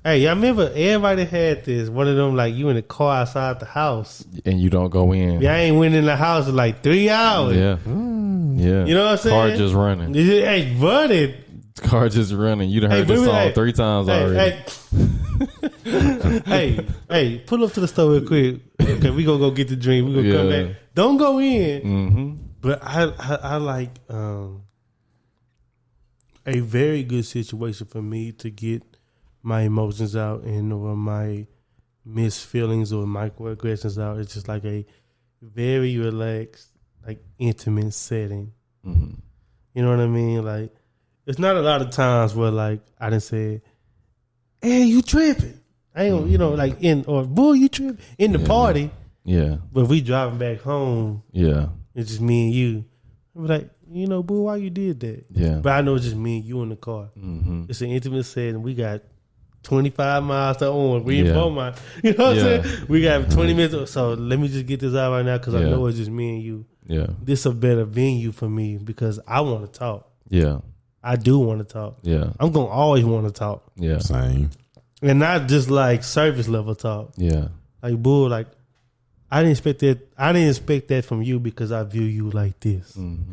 Hey, I remember everybody had this. One of them, like you in the car outside the house, and you don't go in. Yeah, I ain't went in the house in like 3 hours. Yeah, yeah. You know what I'm saying? Car just running. Hey, buddy. Car just running. You done heard this song 3 times already. Hey, pull up to the store real quick. Okay, we gonna go get the drink. We gonna come back. Don't go in. But I like a very good situation for me to get my emotions out or my missed feelings or microaggressions out. It's just like a very relaxed, like intimate setting. You know what I mean? Like, it's not a lot of times where like I done said, "Hey, you tripping?" I ain't, like "Bull, you tripping?" in the party. Yeah. But if we driving back home, it's just me and you. I'm like, "Boo, why you did that?" Yeah. But I know it's just me and you in the car. It's an intimate setting. We got 25 miles to Orange. We in Beaumont. You know what I'm saying? We got 20 minutes. So let me just get this out right now, because I know it's just me and you. Yeah. This a better venue for me, because I want to talk. Yeah. I do want to talk. Yeah. I'm going to always want to talk. Yeah. Same. And not just like surface level talk. Yeah. like, bull, like, I didn't expect that from you because I view you like this. Mm-hmm.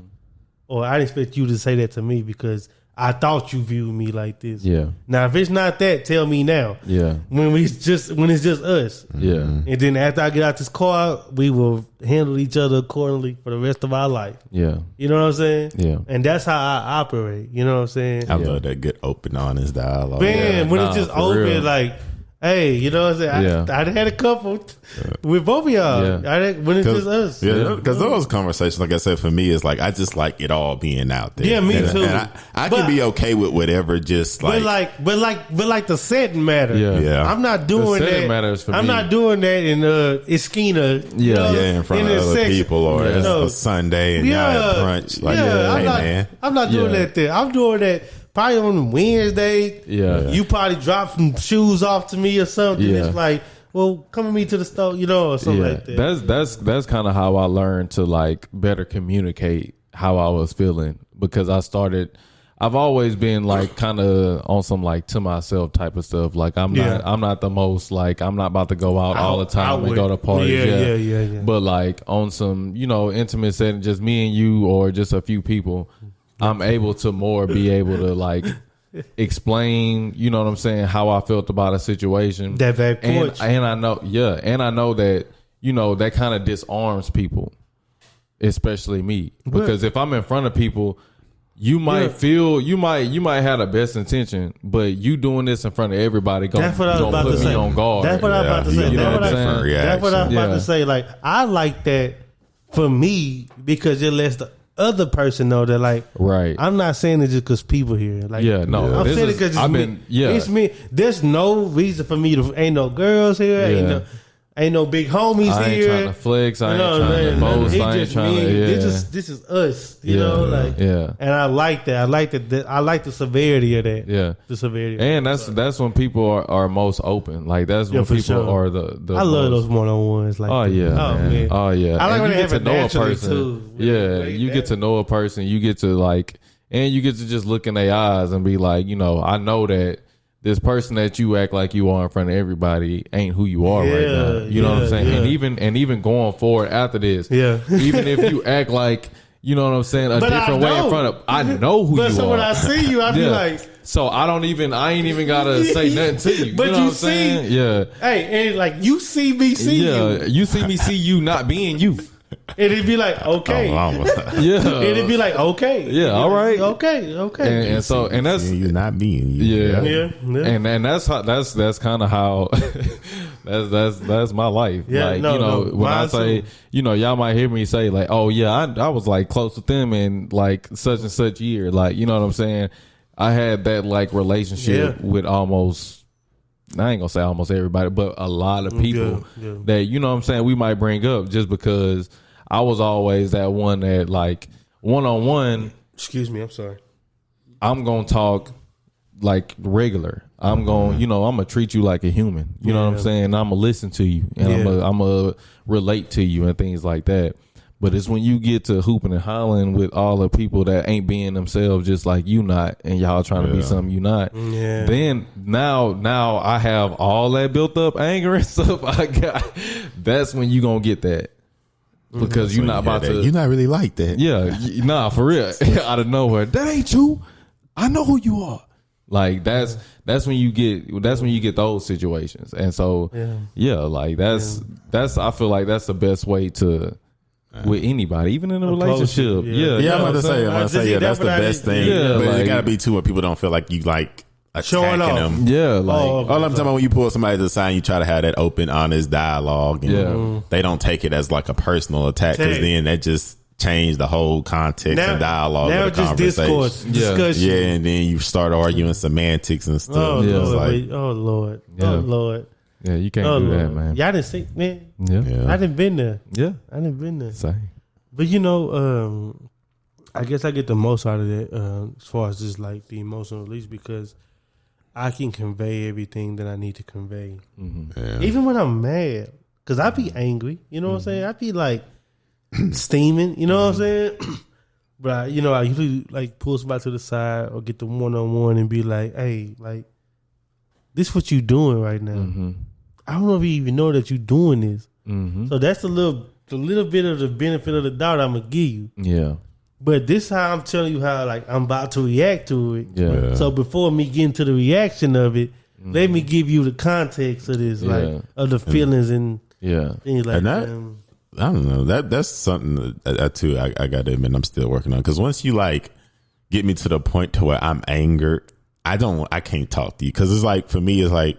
Or I didn't expect you to say that to me because I thought you viewed me like this. Yeah. Now, if it's not that, tell me now. Yeah. When it's just us. Yeah. And then after I get out this car, we will handle each other accordingly for the rest of our life. Yeah. You know what I'm saying? Yeah. And that's how I operate. You know what I'm saying? I love that good, open, honest dialogue. Man, when it's just open, real. Like, hey, you know what I'm saying? Yeah. I had a couple with both of y'all. Yeah. When it's just us. Yeah, because those conversations, like I said, for me, is like I just like it all being out there. Yeah, me too. And I can be okay with whatever. Just like, but like the setting matter. Yeah. I'm not doing that. Matters for I'm me. not doing that in Iskina. Yeah, know, in front of other people, or it's a Sunday and y'all at brunch. Like, I'm not doing that there. I'm doing that. Probably on Wednesday, you probably drop some shoes off to me or something. Yeah. It's like, well, come with me to the store, or something like that. That's kind of how I learned to like better communicate how I was feeling, because I've always been like kind of on some like to myself type of stuff. Like I'm not the most, like I'm not about to go out all the time and go to parties. Yeah. But like on some, intimate setting, just me and you or just a few people, I'm able to be able to like explain, you know what I'm saying, how I felt about a situation. And I know, and I know that, that kind of disarms people, especially me, because if I'm in front of people, you might feel you might have the best intention, but you doing this in front of everybody gonna put me on guard. That's what I was about to say. That's what I was about to say. Like, I like that for me because it lets the other person know that, like, right. I'm not saying it just because people here. Like, I'm saying it because it's me. There's no reason for me to. Ain't no girls here. Ain't no big homies I ain't here. Trying to flex. I ain't trying to boast. I ain't trying to. This is us. You know, like. Yeah. And I like that. I like that. I like the severity of that. Yeah. The severity. And that's when people are most open. Like that's when people are the. I love those one-on-ones. Like, man. Oh yeah. I like when you they have get to know a person too. Yeah, you get to know a person. You get to like, and you get to just look in their eyes and be like, I know that this person that you act like you are in front of everybody ain't who you are right now. You know what I'm saying? Yeah. And even going forward after this, even if you act like, you know what I'm saying, a different way in front of, I know who you are. So when I see you, I be like, so I ain't even gotta say nothing to you. But you know what I'm saying? Yeah. Hey, and like you see me see you. Yeah, you see me see you not being you. And it'd be like, okay. Yeah. And it'd be like, okay. Yeah, all right. Okay. And that's you not being you. Yeah. And that's kind of how that's my life. Yeah, like, when I say, y'all might hear me say like, oh yeah, I was like close with them in like such and such year. Like, you know what I'm saying? I had that like relationship with almost, I ain't gonna say almost everybody, but a lot of people that, you know what I'm saying, we might bring up just because I was always that one that like one-on-one. Excuse me, I'm sorry. I'm gonna talk like regular. I'm gonna, I'm gonna treat you like a human. You know what I'm saying? I'm gonna listen to you and I'm gonna relate to you and things like that. But it's when you get to hooping and hollering with all the people that ain't being themselves just like you not, and y'all trying to be something you not. Yeah. Then now I have all that built up anger and stuff I got. That's when you gonna get that. Because you're not about to. You're not really like that. Yeah. Nah, for real. Out of nowhere. That ain't you. I know who you are. Like that's when you get those situations. And so like that's I feel like that's the best way to with anybody, even in a relationship. I'm about to say that's the best thing. Yeah, but like, it gotta be too when people don't feel like you like showing off them. Yeah, like all I'm talking about, when you pull somebody to the side, you try to have that open, honest dialogue, and they don't take it as like a personal attack, because then that just changed the whole context and dialogue of the conversation. Discussion. Yeah, and then you start arguing semantics and stuff. Oh Lord. Yeah, you can't do that, man. Y'all didn't see, man. Yeah. I didn't been there. Yeah, I didn't been there. Same. But I guess I get the most out of that as far as just like the emotional release, because I can convey everything that I need to convey. Mm-hmm. Yeah. Even when I'm mad, because I be angry, you know what I'm saying? I be like steaming, you know what I'm saying? But I usually like pull somebody to the side or get the one-on-one and be like, hey, like, this what you doing right now. Mm-hmm. I don't know if you even know that you're doing this. Mm-hmm. So that's the little bit of the benefit of the doubt I'm gonna give you. Yeah. But this is how I'm telling you how like I'm about to react to it. Yeah. So before me getting to the reaction of it, let me give you the context of this, like of the feelings and things like that. I don't know. That's something that too. I got to admit, I'm still working on, because once you like get me to the point to where I'm angered, I can't talk to you, because it's like, for me, it's like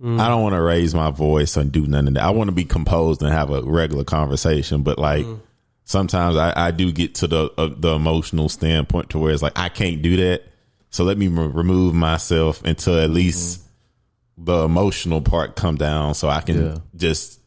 I don't want to raise my voice and do none of that. I want to be composed and have a regular conversation, but like sometimes I do get to the emotional standpoint to where it's like I can't do that. So let me remove myself until at least the emotional part come down, so I can just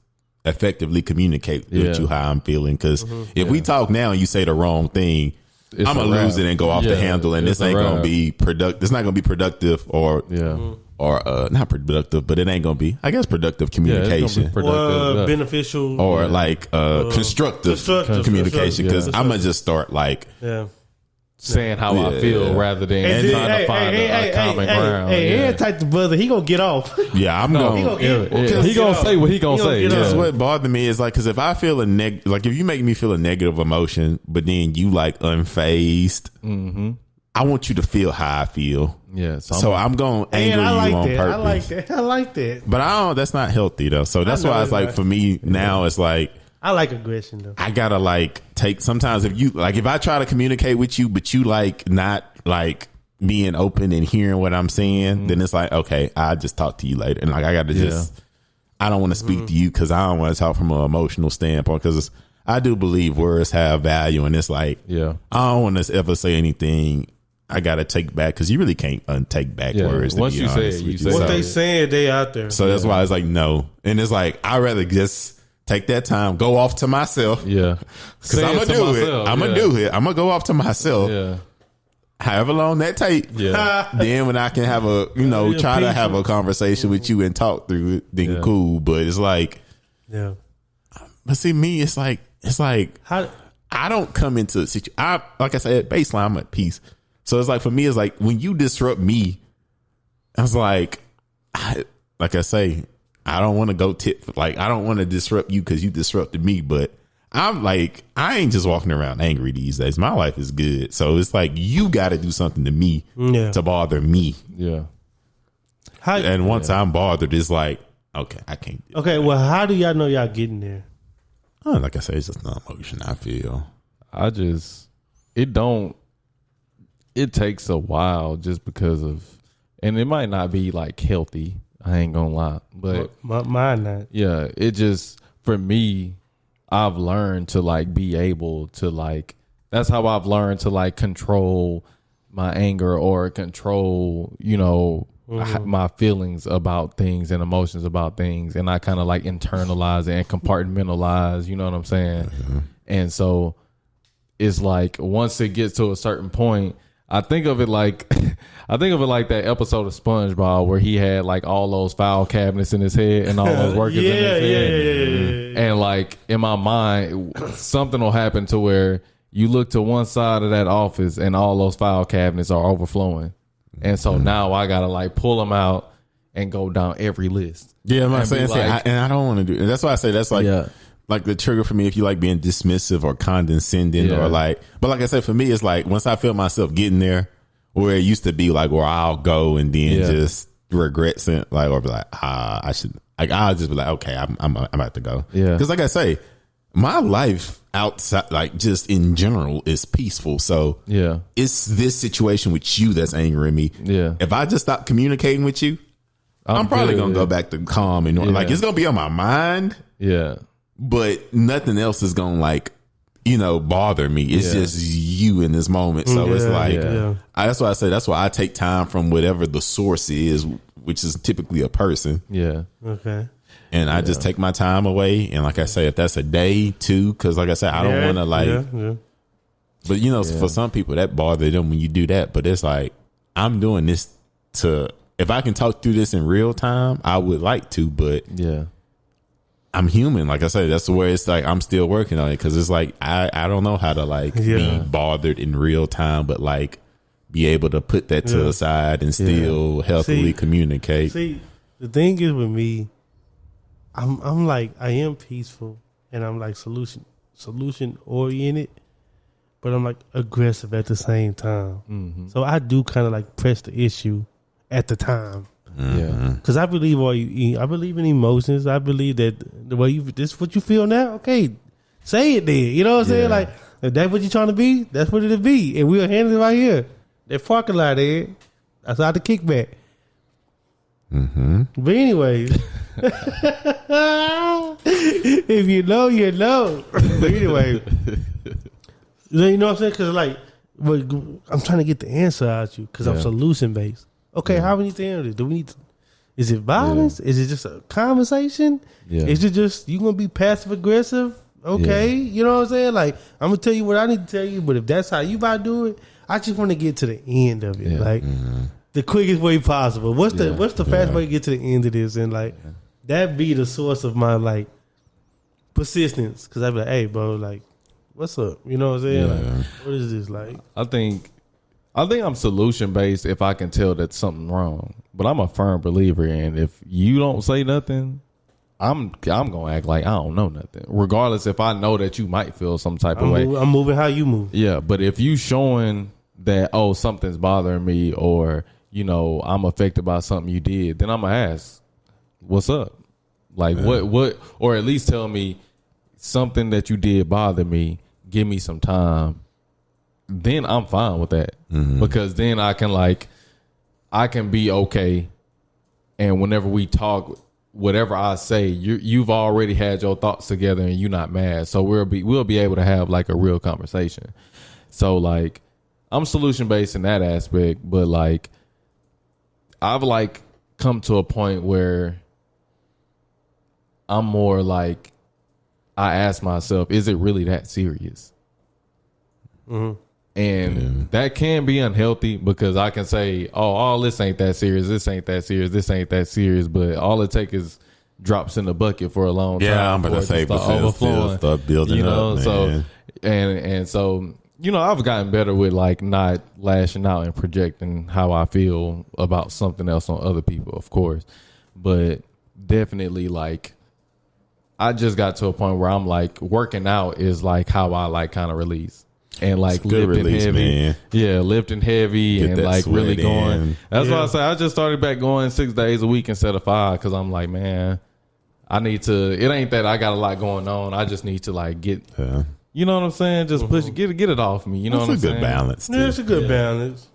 effectively communicate with you how I'm feeling. Because if we talk now and you say the wrong thing, I'm gonna lose it and go off the handle, and this ain't gonna be productive. It's not gonna be productive, or not productive, but it ain't gonna be, I guess, productive communication, or beneficial, or like constructive communication. Because I'm gonna just start like saying how I feel rather than trying to find a common ground. Hey, type of brother, he gonna get off. Yeah, I'm going. He gonna say what he gonna say. Because what bothered me is like, because if I feel like if you make me feel a negative emotion, but then you like unfazed, I want you to feel how I feel. Yeah, so I'm going to anger you on purpose. I like that. But that's not healthy though. So that's why it's like, for me now, it's like, I like aggression though. I gotta like take, sometimes if I try to communicate with you, but you like not like being open and hearing what I'm saying, then it's like, okay, I'll just talk to you later. And like, I gotta I don't want to speak to you because I don't want to talk from an emotional standpoint, because I do believe words have value, and it's like, I don't want to ever say anything I gotta take back, because you really can't untake back words. Once you say it, you say what they saying, they out there. So that's why it's like, no. And it's like, I'd rather just take that time, go off to myself. Yeah. Because I'm going to do it. I'm going to do it. I'm going to go off to myself. Yeah. However long that take. Yeah. Then when I can have try to have a conversation with you and talk through it, then cool. But it's like, but see, me, it's like, how, I don't come into a situation. Like I said, baseline, I'm at peace. So it's like, for me, it's like, when you disrupt me, I was like I say, I don't want to go I don't want to disrupt you because you disrupted me, but I'm like, I ain't just walking around angry these days. My life is good. So it's like, you got to do something to me to bother me. Yeah. And once I'm bothered, it's like, okay, I can't. Okay, well, how do y'all know y'all getting there? Like I say, it's just an emotion I feel. It takes a while, just because of, and it might not be like healthy. I ain't gonna lie, but mine not. Yeah, it just, for me, I've learned to like be able to like, that's how I've learned to like control my anger, or control, my feelings about things and emotions about things, and I kind of like internalize it and compartmentalize. You know what I'm saying? Mm-hmm. And so it's like, once it gets to a certain point, I think of it like that episode of SpongeBob where he had like all those file cabinets in his head and all those workers in his head. And like, in my mind, something will happen to where you look to one side of that office and all those file cabinets are overflowing. And so now I gotta like pull them out and go down every list. Yeah, I'm not saying, and I don't want to do it. That's why I say that's like, like the trigger for me, if you like being dismissive or condescending or like, but like I said, for me, it's like, once I feel myself getting there, where it used to be like, where I'll go and then just regret or be like, I should, like, I'll just be like, okay, I'm about to go. Yeah. Cause like I say, my life outside, like just in general, is peaceful. So it's this situation with you that's angering me. Yeah. If I just stop communicating with you, I'm probably going to go back to calm and like, it's going to be on my mind. Yeah. But nothing else is going to like, bother me. It's just you in this moment. So it's like, that's why I say, that's why I take time from whatever the source is, which is typically a person. Yeah. Okay. And I just take my time away. And like I say, if that's a day, 2, because like I said, I don't want to like, but for some people that bother them when you do that. But it's like, I'm doing this if I can talk through this in real time, I would like to, but I'm human. Like I said, that's where it's like, I'm still working on it. Cause it's like, I don't know how to like be bothered in real time, but like be able to put that to the side and still healthily communicate. See, the thing is with me, I'm like, I am peaceful and I'm like solution oriented, but I'm like aggressive at the same time. Mm-hmm. So I do kind of like press the issue at the time. Yeah, because I believe all you eat. I believe in emotions. I believe that the way this is what you feel now. Okay, say it then. You know what I'm saying? Like if that's what you're trying to be, that's what it'll be, and we'll handle it right here. That parking lot there. That's how the kickback. Mm-hmm. But anyways, if you know, you know. But anyway, you know what I'm saying? Because like, I'm trying to get the answer out of you because I'm solution based. Okay, how we need to handle this? Do we need to? Is it violence? Is it just a conversation? Is it just you gonna be passive aggressive? Okay, you know what I'm saying? Like I'm gonna tell you what I need to tell you, but if that's how you about to do it, I just want to get to the end of it, like the quickest way possible. What's the fast way to get to the end of this? And like that be the source of my like persistence, because I be like, hey, bro, like, what's up? You know what I'm saying? Like, what is this like? I think I'm solution based if I can tell that something's wrong. But I'm a firm believer in if you don't say nothing, I'm gonna act like I don't know nothing. Regardless if I know that you might feel some type of way. I'm moving how you move. Yeah, but if you showing that something's bothering me or I'm affected by something you did, then I'm gonna ask, what's up? Like what or at least tell me something that you did bother me. Give me some time. Then I'm fine with that because then I can be okay. And whenever we talk, whatever I say, you've already had your thoughts together and you're not mad. So we'll be able to have like a real conversation. So like I'm solution based in that aspect, but like I've like come to a point where I'm more like I ask myself, is it really that serious? Mm-hmm. And that can be unhealthy because I can say, all this ain't that serious. This ain't that serious. This ain't that serious. But all it takes is drops in the bucket for a long time. Yeah, I'm going to say, but overflowing. Start building up, man. So, and so, I've gotten better with like not lashing out and projecting how I feel about something else on other people, of course. But definitely like, I just got to a point where I'm like working out is like how I like kind of release. And like lifting heavy, man. Lifting heavy and like really going. That's why I say I just started back going 6 days a week instead of 5 because I'm like, man, I need to. It ain't that I got a lot going on. I just need to like get. You know what I'm saying? Just push, get it off me. You know what I'm saying? It's a good balance. Yeah, it's a good balance.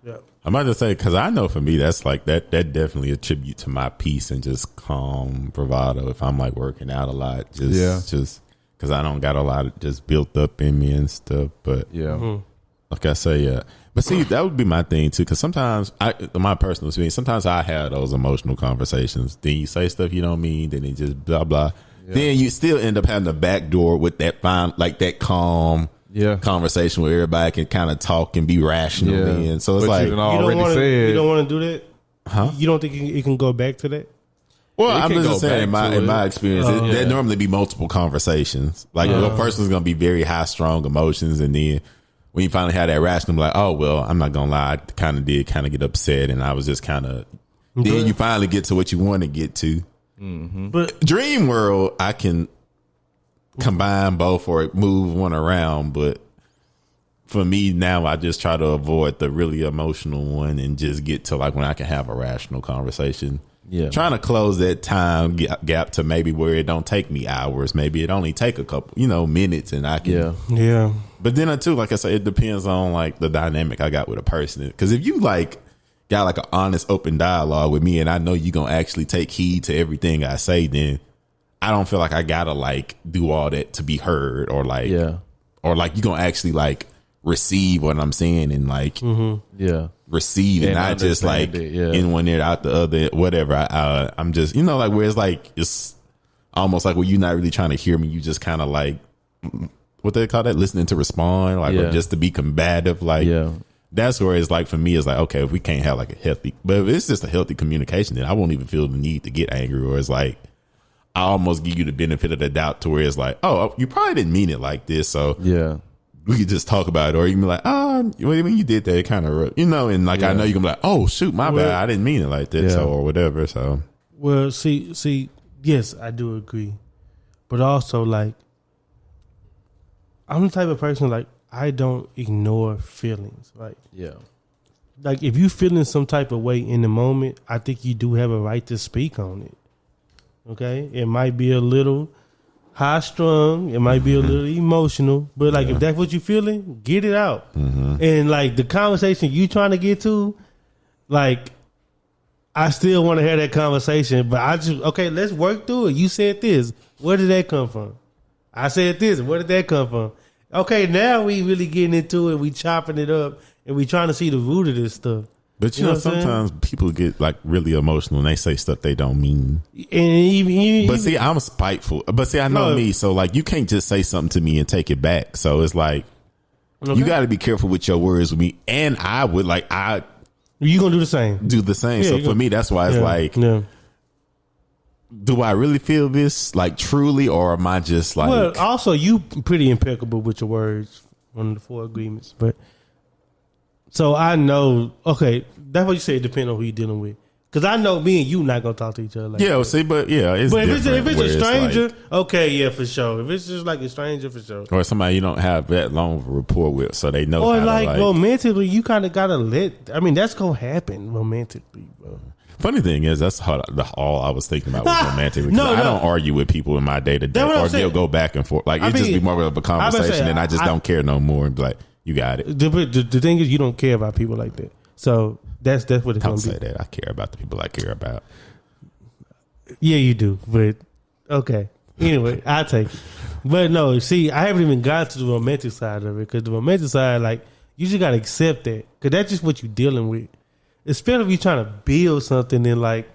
Yeah, I'm about to say because I know for me that's like that definitely a tribute to my peace and just calm bravado. If I'm like working out a lot, just. Because I don't got a lot of just built up in me and stuff. But like I say, but see, that would be my thing too. Because sometimes my personal experience, sometimes I have those emotional conversations. Then you say stuff you don't mean. Then it just blah blah. Yeah. Then you still end up having the back door with that that calm conversation where everybody can kind of talk and be rational. Then. So it's like you don't want to do that. Huh? You don't think it can go back to that? Well, I'm just saying, in my experience, there normally be multiple conversations. Like, the person's going to be very high, strong emotions. And then when you finally have that rational, like, oh, well, I'm not going to lie. I kind of get upset. And I was just kind of, then you finally get to what you want to get to. Mm-hmm. But Dream World, I can combine both or move one around. But for me now, I just try to avoid the really emotional one and just get to like when I can have a rational conversation. Yeah, trying to close that time gap to maybe where it don't take me hours. Maybe it only take a couple, minutes, and I can. Yeah. But then too, like I said, it depends on like the dynamic I got with a person. Because if you like got like an honest, open dialogue with me, and I know you gonna actually take heed to everything I say, then I don't feel like I gotta like do all that to be heard, or like or like you gonna actually like receive what I'm saying and like receive and not just like in one ear out the other, whatever. I'm just like where it's like it's almost like where you're not really trying to hear me, you just kind of like what they call that, listening to respond, like or just to be combative, like that's where it's like for me it's like, okay, if we can't have like a healthy, but if it's just a healthy communication, then I won't even feel the need to get angry, or it's like I almost give you the benefit of the doubt to where it's like, oh, you probably didn't mean it like this, so we could just talk about it, or you can be like, what do you mean you did that? It kind of, and like I know you can be like, oh shoot, my bad, I didn't mean it like that, so or whatever. So see, yes, I do agree. But also, like, I'm the type of person, like, I don't ignore feelings. Like, Yeah. Like, if you feeling some type of way in the moment, I think you do have a right to speak on it. Okay? It might be a little high strung. It might be a little emotional. But, like, if that's what you're feeling, get it out. And, like, the conversation you trying to get to, like, I still want to have that conversation. But I just, okay, let's work through it. You said this. Where did that come from? I said this. Where did that come from? Okay, now we really getting into it. We chopping it up. And we trying to see the root of this stuff. But you know sometimes people get like really emotional and they say stuff they don't mean. And but see, I'm spiteful. But see, I know me. So like, you can't just say something to me and take it back. So it's like, you got to be careful with your words with me. And I would like, you gonna do the same. Yeah, so for me, that's why it's like, do I really feel this like truly, or am I just like? Well, also you pretty impeccable with your words on the 4 agreements, but. So I know, okay, that's what you say. Depending on who you're dealing with, because I know me and you not gonna talk to each other. Like that. See, but it's but if different. If it's a stranger, like, okay, yeah, for sure. If it's just like a stranger, for sure, or somebody you don't have that long of a rapport with, so they know. Or how like to, romantically, you kind of gotta let. I mean, that's gonna happen romantically, bro. Funny thing is, that's all I was thinking about was romantically. I don't argue with people in my day to day, or they'll go back and forth. Like it just be more of a conversation, and I just don't care no more. And be like, you got it. The thing is, you don't care about people like that. So that's what it's going to be. Don't say that. I care about the people I care about. Yeah, you do. But okay. Anyway, I take it. But no, see, I haven't even got to the romantic side of it, because the romantic side, like, you just gotta accept that, because that's just what you're dealing with. Especially if you're trying to build something, and like,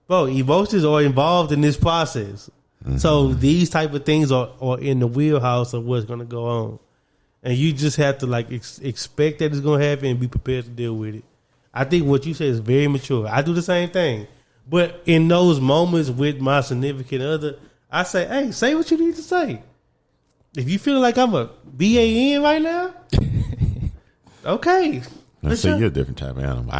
bro, emotions are involved in this process. So these type of things are in the wheelhouse of what's gonna go on. And you just have to like expect that it's going to happen and be prepared to deal with it. I think what you said is very mature. I do the same thing. But in those moments with my significant other, I say, hey, say what you need to say. If you feel like I'm a BAN right now, okay. So you're a different type of animal.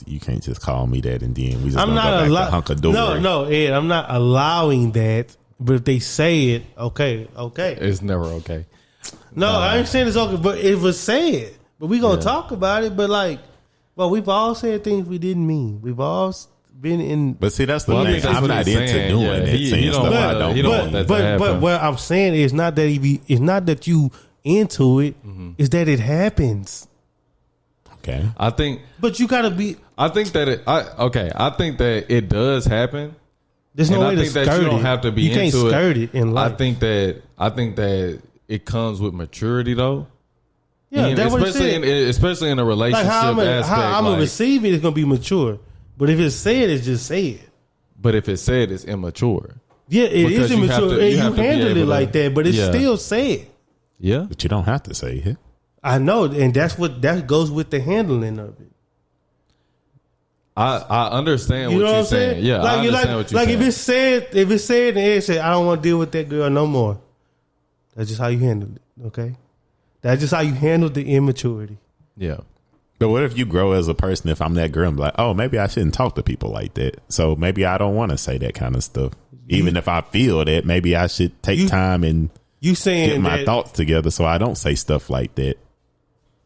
You can't just call me that and then we just I'm not go back to hunk of door. No, Ed, I'm not allowing that. But if they say it, okay. It's never okay. No, I ain't saying it's okay, but it was said. But we gonna talk about it. But like, well, we've all said things we didn't mean. We've all been in. But see, that's the thing. I'm not into doing it. Saying stuff I don't know. But what I'm saying is not that it's not that you into it. It's that it happens. Okay, I think. But you gotta be. I think that I think that it does happen. There's no way to skirt it. You don't have to be into it. You can't skirt it in life. I think that it comes with maturity, though. Yeah, that's what it said. Especially in a relationship aspect. How I'm gonna receive it is gonna be mature. But if it's said, it's just said. But if it's said, it's immature. Yeah, it is immature. And you handle it like that, but it's still said. Yeah, but you don't have to say it. I know, and that goes with the handling of it. I understand what you're saying. Yeah, I understand what you're saying. Like if it's said, and it said, I don't want to deal with that girl no more. That's just how you handle it, okay? That's just how you handle the immaturity. Yeah. But what if you grow as a person? If I'm that girl, I'm like, oh, maybe I shouldn't talk to people like that. So maybe I don't want to say that kind of stuff. Even if I feel that, maybe I should take time and get my thoughts together so I don't say stuff like that.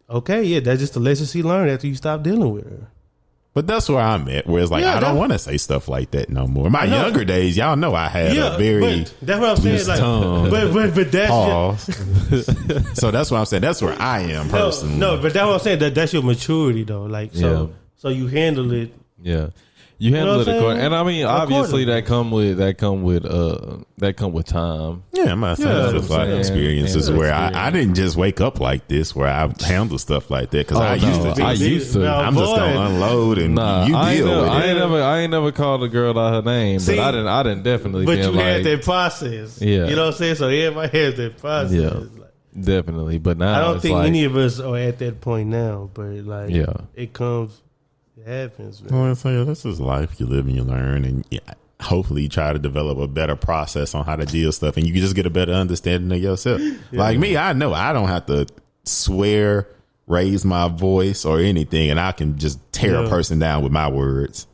Okay, yeah, that's just the lesson she learned after you stop dealing with her. But that's where I'm at, where it's like, I don't want to say stuff like that no more. In my younger days, y'all know I had a very that's what I'm saying. Like, but that's pause. So that's what I'm saying. That's where I am personally. No, but that's what I'm saying. That's your maturity, though. Like, so you handle it. Yeah, you handle it according. And I mean, obviously, that come with time. Yeah, I'm not saying it's just like experiences where I didn't just wake up like this, where I handle stuff like that, because I used to. I'm just gonna unload and you deal with it. I ain't never called a girl out her name, but I didn't definitely. But you had that process. Yeah, you know what I'm saying. So everybody has that process. Yeah, definitely. But now I don't think any of us are at that point now. But like, it comes. It happens, man. Well, so this is life. You live and you learn, and hopefully you try to develop a better process on how to deal with stuff, and you can just get a better understanding of yourself. Like me, I know I don't have to swear, raise my voice, or anything, and I can just tear a person down with my words.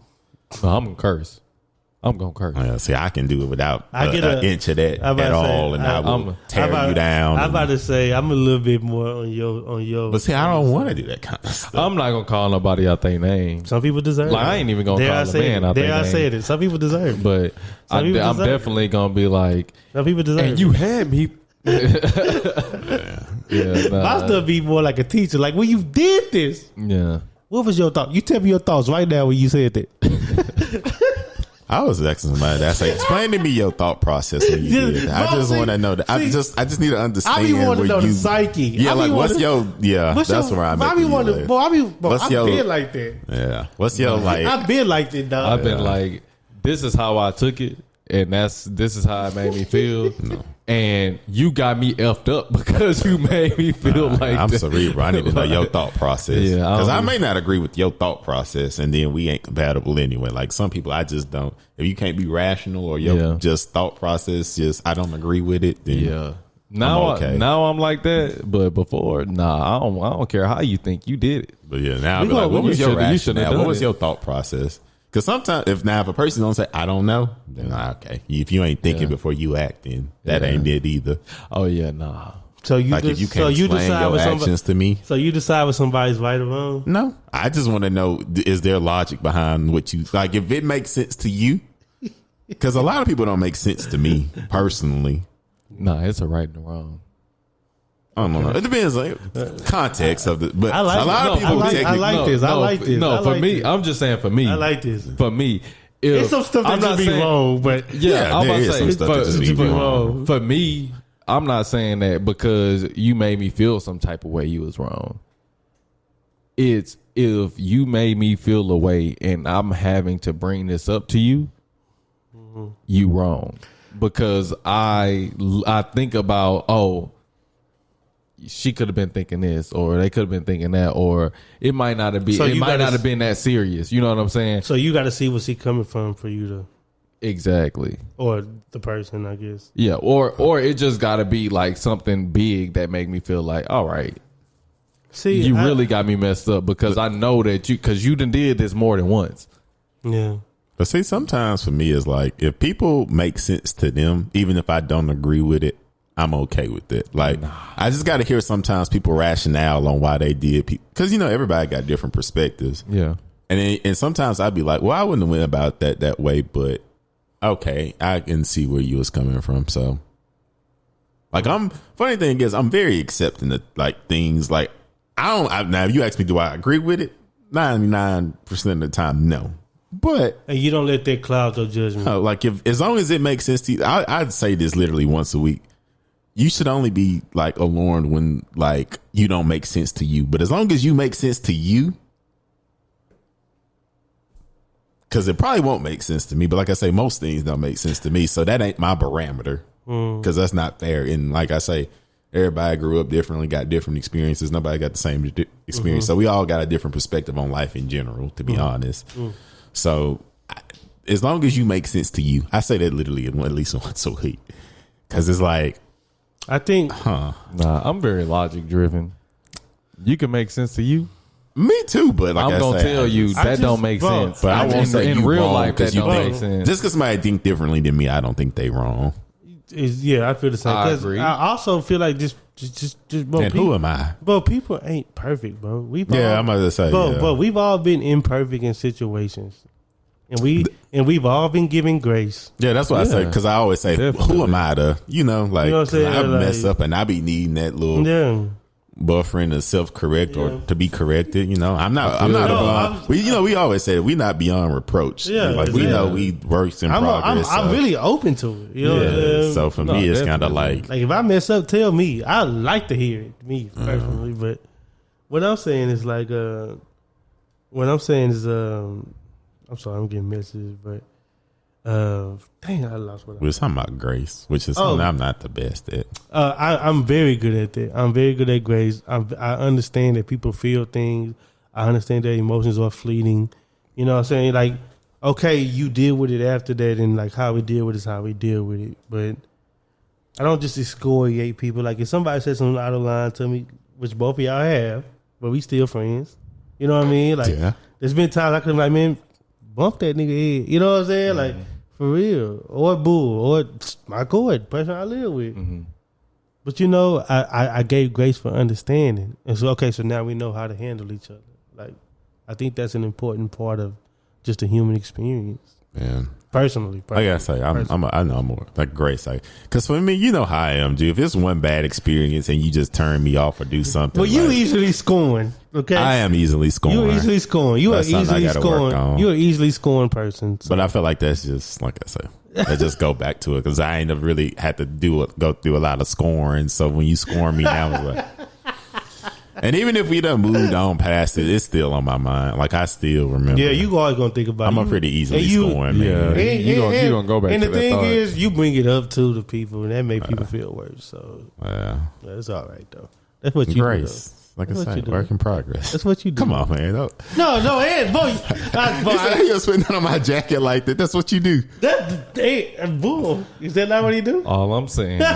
I'm gonna curse. I'm gonna curse. Yeah, see, I can do it without an inch of that at all, and I will tear you down. I'm about to say I'm a little bit more on your. But see, I don't want to do that kind of stuff. I'm not gonna call nobody out their name. Some people deserve it. I ain't even gonna call a man out their name. I said it. Some people deserve it. But I'm definitely gonna be like, some people deserve it. And you had me. My stuff be more like a teacher. Like, when you did this. Yeah. What was your thought? You tell me your thoughts right now when you said that. I was asking somebody that. I say, explain to me your thought process when you did that. I just want to know that. I just need to understand. I be wanting to know the psyche. Yeah, like what's your? Yeah, that's where I'm at. I've been like that. Yeah, what's your like? I've been like that, dog. I've been like, this is how I took it, and this is how it made me feel. No. And you got me effed up because you made me feel like I'm that. cerebral. I need to know your thought process. Yeah, because I may not agree with your thought process, and then we ain't compatible anyway. Like some people, I just don't. If you can't be rational or your just thought process, I don't agree with it. Then now I'm like that, but before, I don't care how you think you did it. But now I'll be like, what was your rationale? What was your thought process? Because sometimes, if a person don't say, I don't know, then okay. If you ain't thinking before you act, then that ain't it either. Oh, yeah, nah. So you if you can't explain your actions to me. So you decide if somebody's right or wrong? No. I just want to know, is there logic behind what you, like, if it makes sense to you? Because a lot of people don't make sense to me, personally. Nah, it's a right and a wrong. I don't know. It depends on context of it. But a lot of people I like this. No, for me, I'm just saying for me. I like this. For me. It's some stuff that just be wrong, but I'm about to say, some stuff that just be wrong. For me, I'm not saying that because you made me feel some type of way you was wrong. It's if you made me feel a way and I'm having to bring this up to you, you wrong. Because I think about, she could have been thinking this, or they could have been thinking that, or it might not have been. It might not have been that serious. You know what I'm saying? So you got to see where she coming from for you to exactly, or the person, I guess. Yeah, or it just got to be like something big that make me feel like, all right, see, you really got me messed up because I know that you done did this more than once. Yeah. But see, sometimes for me, it's like if people make sense to them, even if I don't agree with it, I'm okay with it. Like, I just got to hear sometimes people rationale on why they did. Because, everybody got different perspectives. Yeah. And sometimes I'd be like, well, I wouldn't have went about that way, but okay, I can see where you was coming from. So, like, funny thing is, I'm very accepting of, like, things. Like, now, if you ask me, do I agree with it? 99% of the time, no. But and you don't let that cloud your judgment. Like, as long as it makes sense to you, I'd say this literally once a week. You should only be like alarmed when like you don't make sense to you. But as long as you make sense to you, because it probably won't make sense to me. But like I say, most things don't make sense to me. So that ain't my barometer because that's not fair. And like I say, everybody grew up differently, got different experiences. Nobody got the same experience. So we all got a different perspective on life in general, to be honest. So as long as you make sense to you, I say that literally at least once a week because it's like, I think, Nah, I'm very logic driven. You can make sense to you. Me too, but like I'm gonna tell you that don't make sense. But I won't say in you real wrong life that don't make sense. Just because somebody think differently than me, I don't think they wrong. Yeah, I feel the same. I agree. I also feel like just bro, and who am I? Bro, people ain't perfect, bro. I'm about to say, but we've all been imperfect in situations. And we've all been given grace. Yeah, that's what I say. Because I always say, who am I to, I mess up and I be needing that little buffering to self-correct or to be corrected. I'm not beyond. We always say we not beyond reproach. Yeah, like we know we works in progress. I'm really open to it. So for me, it's kind of like if I mess up, tell me. I like to hear it. Me personally, but what I'm saying is like, I'm sorry, I'm getting messages, but dang, I lost what I was. We're talking about grace, which is something I'm not the best at. I'm very good at that. I'm very good at grace. I understand that people feel things. I understand that emotions are fleeting. You know what I'm saying? Like, okay, you deal with it after that, and like how we deal with it is how we deal with it. But I don't just excoriate people. Like if somebody says something out of line to me, which both of y'all have, but we still friends. You know what I mean? Like, there's been times I could be like, man, bump that nigga head. You know what I'm saying? Like, For real. Or Bull. Or my God, the person I live with. Mm-hmm. But you know, I gave grace for understanding. And so, okay, so now we know how to handle each other. Like, I think that's an important part of just the human experience. Man. Personally. I gotta say, I know more like grace. Because for me, you know how I am, dude. If it's one bad experience and you just turn me off or do something, well, you easily scorn. Okay, I am easily scorned. You easily scorn. You are easily scorned. You are easily scorned person. So. But I feel like that's just like I say. I just go back to it because I ain't really had to go through a lot of scoring. So when you scorn me now, it's like. And even if we done moved on past it, it's still on my mind. Like I still remember. Yeah, you always gonna think about it. I'm a pretty easily scoring man. Yeah, you gonna go back. And to the that thing thought. is, you bring it up to the people, and that make people feel worse. So yeah, it's all right though. That's what you Grace. Do. Like I said, work in progress. That's what you do. Come on, man. No, Ed, boy. You're spitting that on my jacket like that. That's what you do. Bull. Is that not what he do? All I'm saying is,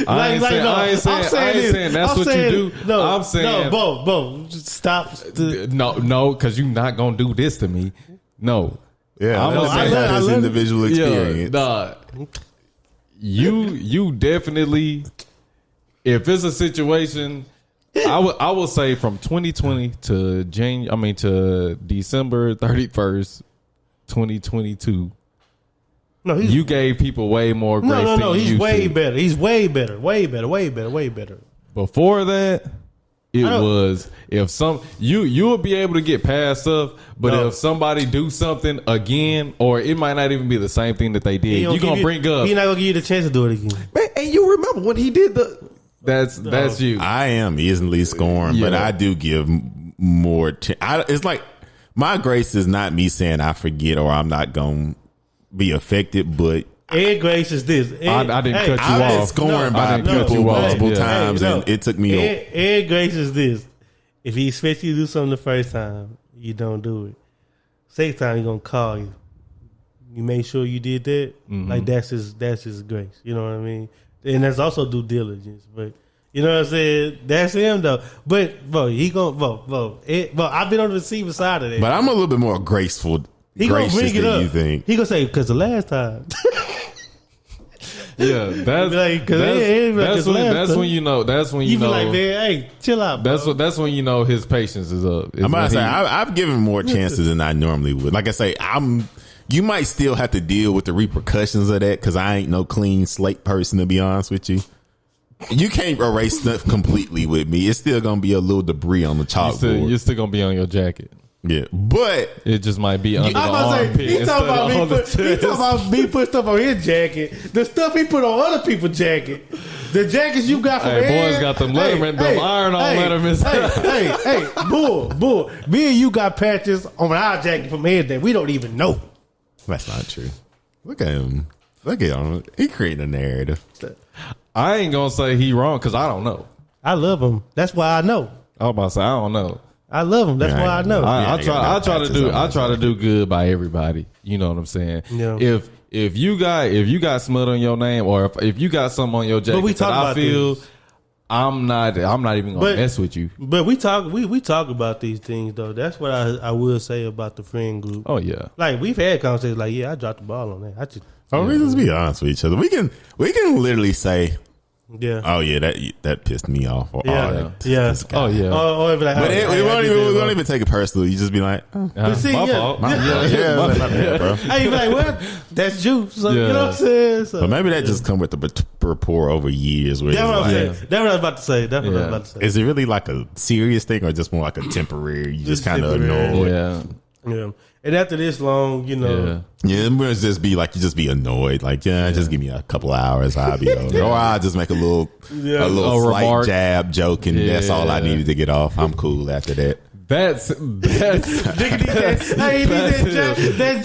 I ain't saying that's what you do. No, I'm saying, Bo, stop. No, because you're not gonna do this to me. No. Yeah, I love individual experience. Yeah, You definitely, if it's a situation, I will say from 2020 to to December 31st, 2022. No, you gave people way more grace. No, he's way better. He's way better. Before that, it was if you will be able to get past stuff, but if somebody do something again, or it might not even be the same thing that they did, you're gonna bring up. He's not gonna give you the chance to do it again. Man, and you remember when he did that's you. I am easily scorned, but I do give more. It's like my grace is not me saying I forget or I'm not gonna be affected, but. Ed Grace is this. I didn't cut you off. I've been scorned by people multiple times, and it took me. Ed Grace is this. If he expects you to do something the first time, you don't do it. Second time, he's gonna call you. You make sure you did that. Mm-hmm. Like that's his grace. You know what I mean? And that's also due diligence. But you know what I'm saying? That's him though. But he gonna I've been on the receiver side of that. But I'm a little bit more graceful. He gonna bring it up. You think he gonna say because the last time. Yeah, that's when you know. That's when you know. Like, man, hey, chill out. Bro. That's when you know his patience is up. I'm about to say I've given more chances than I normally would. Like I say, you might still have to deal with the repercussions of that because I ain't no clean slate person, to be honest with you. You can't erase stuff completely with me. It's still gonna be a little debris on the chalkboard. You're still gonna be on your jacket. Yeah, but it just might be under the armpit. He talking about me put stuff on his jacket. The stuff he put on other people's jacket. The jackets you got from boys got them Letterman, them iron-on Lettermans. Hey, bull. Me and you got patches on our jacket from Ed that we don't even know. That's not true. Look at him. He creating a narrative. I ain't gonna say he wrong because I don't know. I love him. That's why I know. I was about to say I don't know. I love him. That's why I know. I try to do good by everybody. You know what I'm saying? Yeah. If you got smut on your name, or if you got something on your jacket that I feel, I'm not even gonna mess with you. But we talk about these things though. That's what I will say about the friend group. Oh yeah. Like we've had conversations like, yeah, I dropped the ball on that. Let's be honest with each other. We can literally say. Yeah. Oh yeah, that pissed me off. Or, yeah. Oh yeah. Or like, but we won't even take it personally. You just be like, my fault. My bad, bro. Hey, you like what? That's you. So, you know what I'm saying? So, but maybe that just come with the rapport over years. Where that's what I'm saying. That's what I was about to say. Is it really like a serious thing or just more like a temporary? You just kind of annoyed. Yeah. And after this long, you know. Yeah, it must just be like you just be annoyed. Like, just give me a couple hours, I'll be over. Or I'll just make a little slight remark. Jab joke, and that's all I needed to get off. I'm cool after that. That's that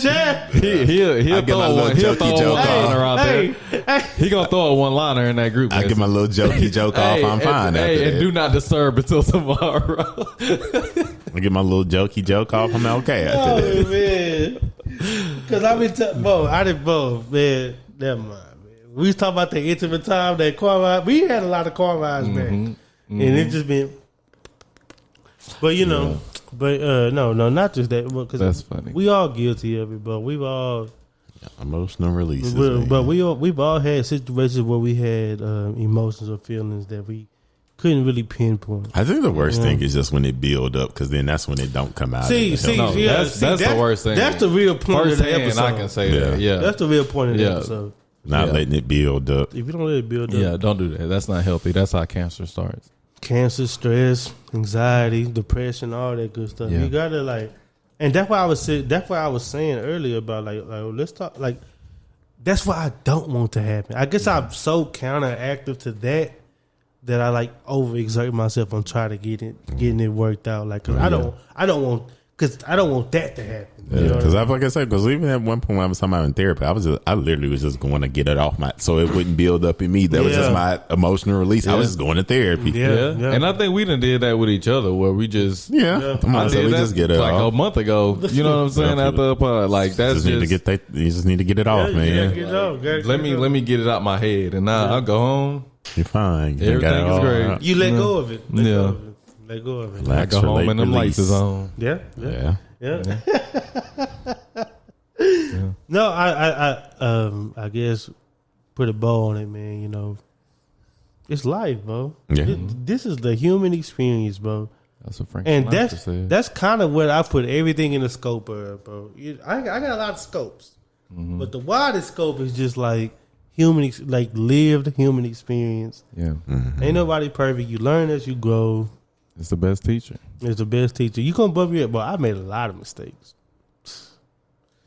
jab. He'll throw a one-liner out there. He gonna throw a one-liner in that group. I get my little jokey joke off. I'm fine. And do not disturb until tomorrow. I get my little jokey joke off. I'm okay after that. Man. Because I didn't both, man. Never mind, man. We was talking about the intimate time that car ride. We had a lot of car rides, man. And it just been. But you know, But no, not just that. Because that's funny. We all guilty of it, but we've all emotional releases. But we've all had situations where we had emotions or feelings that we couldn't really pinpoint. I think the worst thing is just when it build up, because then that's when it don't come out. That's the worst thing. That's the real point of the episode. I can say that. Yeah, that's the real point of the episode. Not letting it build up. If you don't let it build up, don't do that. That's not healthy. That's how cancer starts. Cancer, stress, anxiety, depression, all that good stuff. You gotta and that's why I was saying earlier about let's talk that's what I don't want to happen. I guess I'm so counteractive to that I overexert myself on trying to getting it worked out. Cause I don't want that to happen. Because like I said, because even at one point when I was talking about in therapy, I literally was just going to get it off so it wouldn't build up in me. That was just my emotional release. I was just going to therapy. Yeah. And I think we done did that with each other, where we just we just get it off. A month ago. You know what I'm saying? After a pod, that's just need to get that. You just need to get it off, man. Get it off. Let me get it out my head, and now I'll go home. You're fine. Everything is great. Out. You let go of it. Let go of it. I go home and them lights is on. Yeah. No, I guess put a bow on it, man. You know, it's life, bro. Yeah. This is the human experience, bro. That's what Frank and that's kind of what I put everything in the scope of, bro. I got a lot of scopes, but the widest scope is just lived human experience. Yeah, ain't nobody perfect. You learn as you grow. It's the best teacher. You gonna bump your head, but I made a lot of mistakes.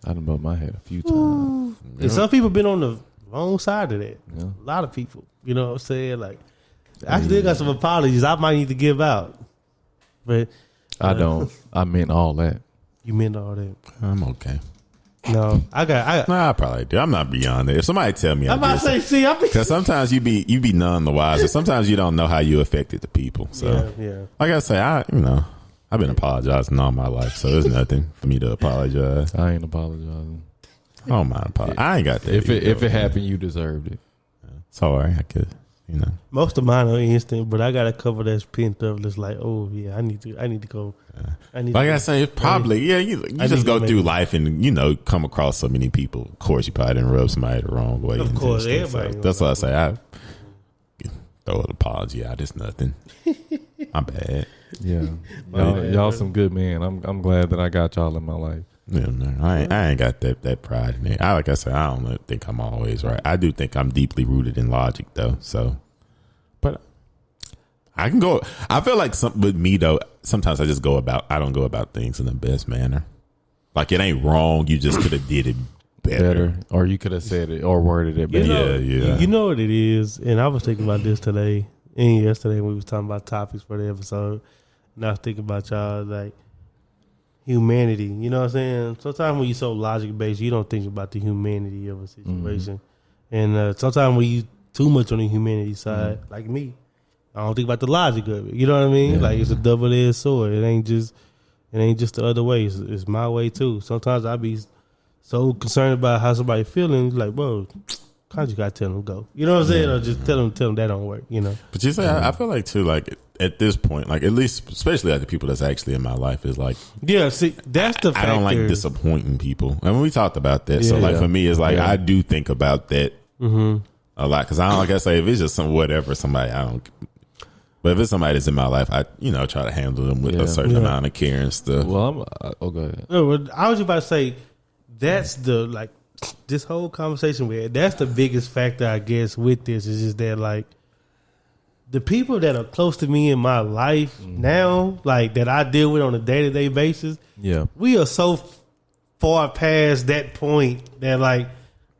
I done bumped my head a few times. And some people been on the wrong side of that. Yeah. A lot of people. You know what I'm saying? I still got some apologies I might need to give out. But I don't. I meant all that. You meant all that. I'm okay. No, I probably do. I'm not beyond it. If somebody tell me, I'm about to say, because sometimes you be none the wiser. Sometimes you don't know how you affected the people. So, like I say, I've been apologizing all my life, so there's nothing for me to apologize. I ain't apologizing. I don't mind apologizing. I ain't got that. If it happened, you deserved it. Sorry, I could. Most of mine are instant, but I got a couple that's pent up. That's I need to go. I say, it's probably you just go through life and come across so many people. Of course, you probably didn't rub somebody the wrong way. Of course, everybody. So that's why I say I throw an apology out. It's nothing. I'm bad. Yeah, y'all some good men. I'm glad that I got y'all in my life. Yeah, no, I ain't got that pride in it. Like I said, I don't think I'm always right. I do think I'm deeply rooted in logic, though. So, but I can go. I feel like with me though, sometimes I don't go about things in the best manner. Like it ain't wrong. You just could have did it better, or you could have said it or worded it better. Yeah. You know what it is, and I was thinking about this today and yesterday when we was talking about topics for the episode, and I was thinking about y'all humanity, you know what I'm saying? Sometimes when you're so logic based, you don't think about the humanity of a situation, and sometimes when you too much on the humanity side, like me, I don't think about the logic of it. You know what I mean? Yeah. It's a double-edged sword. It ain't just the other way. It's my way too. Sometimes I be so concerned about how somebody feeling. Like, bro, you gotta tell them go. You know what I'm saying? Or just tell them that don't work. You know. But you say I feel like too, at this point, at least, especially the people that's actually in my life, is see, that's the factor. I don't like disappointing people. I mean, we talked about that. So for me, it's I do think about that a lot, because I don't, like I say, if it's just somebody I don't. But if it's somebody that's in my life, I try to handle them with a certain amount of care and stuff. Well, go ahead. No, I was just about to say that's the this whole conversation we had. That's the biggest factor, I guess, with this is just that the people that are close to me in my life now, that I deal with on a day-to-day basis, we are so far past that point that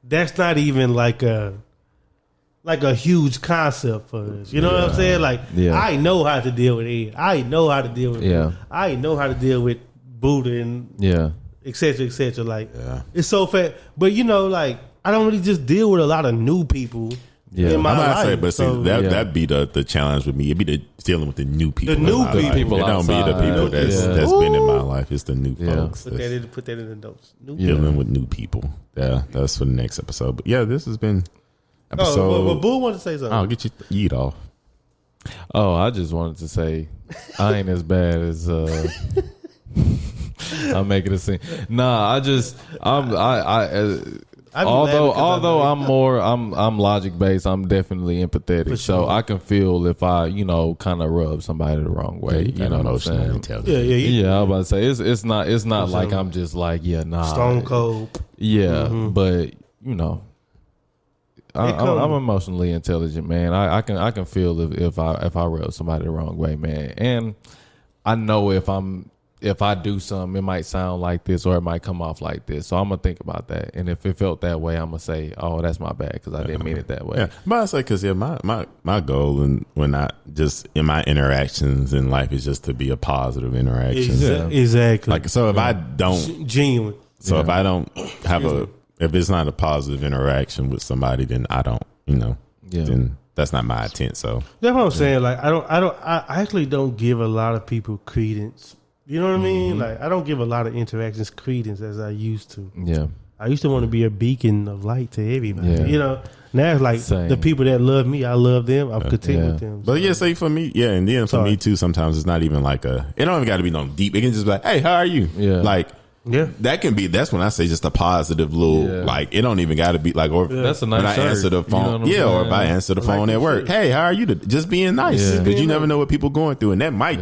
that's not even a huge concept for us. You know what I'm saying? I know how to deal with Ed. I know how to deal with I know how to deal with Buddha and et cetera, et cetera. It's so fast. But I don't really just deal with a lot of new people. In my life. That'd be the challenge with me. It'd be dealing with the new people. The new people. It don't be the people that's been in my life. It's the new folks. Put that in the notes. Dealing with new people. Yeah, that's for the next episode. But this has been episode. Well, Boo wanted to say something. I'll get you eat off. Oh, I just wanted to say I ain't as bad as I'm making a scene. Nah, although I'm logic based, I'm definitely empathetic. Sure. So I can feel if I, kind of rub somebody the wrong way. You know what I'm saying? Yeah. I was about to say it's not like I'm just like stone cold. Yeah, but I'm emotionally intelligent, man. I can feel if I rub somebody the wrong way, man. And I know if I do something, it might sound like this or it might come off like this. So I'm gonna think about that. And if it felt that way, I'm gonna say, "Oh, that's my bad," because I didn't mean it that way. Yeah, but I say because my goal and when I just in my interactions in life is just to be a positive interaction. Exactly. Like so, if I don't genuine. So if I don't have if it's not a positive interaction with somebody, then I don't, then that's not my intent. So that's what I'm saying. Like I actually don't give a lot of people credence. You know what I mean? Like I don't give a lot of interactions credence as I used to. Yeah. I used to want to be a beacon of light to everybody. Yeah. Now it's like the people that love me, I love them. I'm content with them. So. But say for me, and then for me too, sometimes it's not even like it don't even got to be no deep. It can just be like, hey, how are you? Yeah. Like, that's when I say just a positive little, like, it don't even got to be like, or that's a nice when I answer the phone, or if I answer the phone at work, hey, how are you? Just being nice, because you never know what people going through, and that might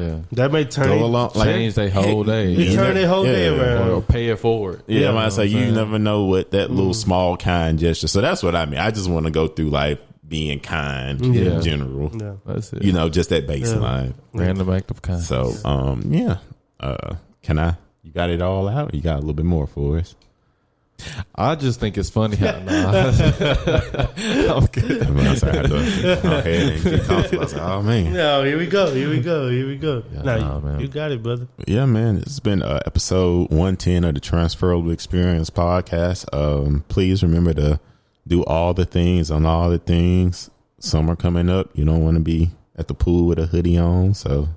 turn go along, change their whole day, turn their whole day around, or pay it forward. Yeah, I say you never know what that little small kind gesture. So that's what I mean. I just want to go through life being kind in general. Yeah, that's it. Just that baseline, random act of kindness. So, can I? You got it all out? You got a little bit more for us? I just think it's funny how I'm good. I had to go ahead and get coffee. I was like, oh man. No, here we go. Man. You got it, brother. Yeah, man. It's been episode 110 of the Transferable Experience podcast. Please remember to do all the things on all the things. Summer coming up. You don't want to be at the pool with a hoodie on, so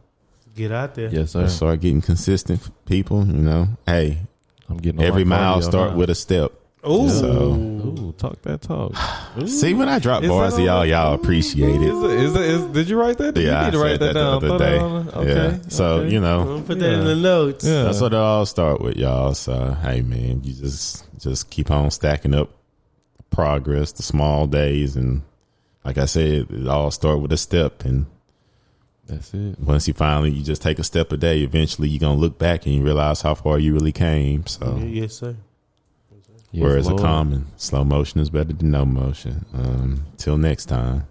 get out there. Yes, sir. Let's start getting consistent, people. Hey, I'm getting every mile start with a step. Ooh, so, talk that talk. Ooh. See, when I drop bars to y'all appreciate it. Did you write that? Yeah, you need to write that down the other day. Okay. Yeah. So I'll put that in the notes. Yeah. That's what it all start with, y'all. So hey, man, you just keep on stacking up progress, the small days, and like I said, it all start with a step, and that's it. Once you just take a step a day, eventually you're gonna look back and you realize how far you really came. So yes, sir. Whereas a calm and slow motion is better than no motion. Till next time.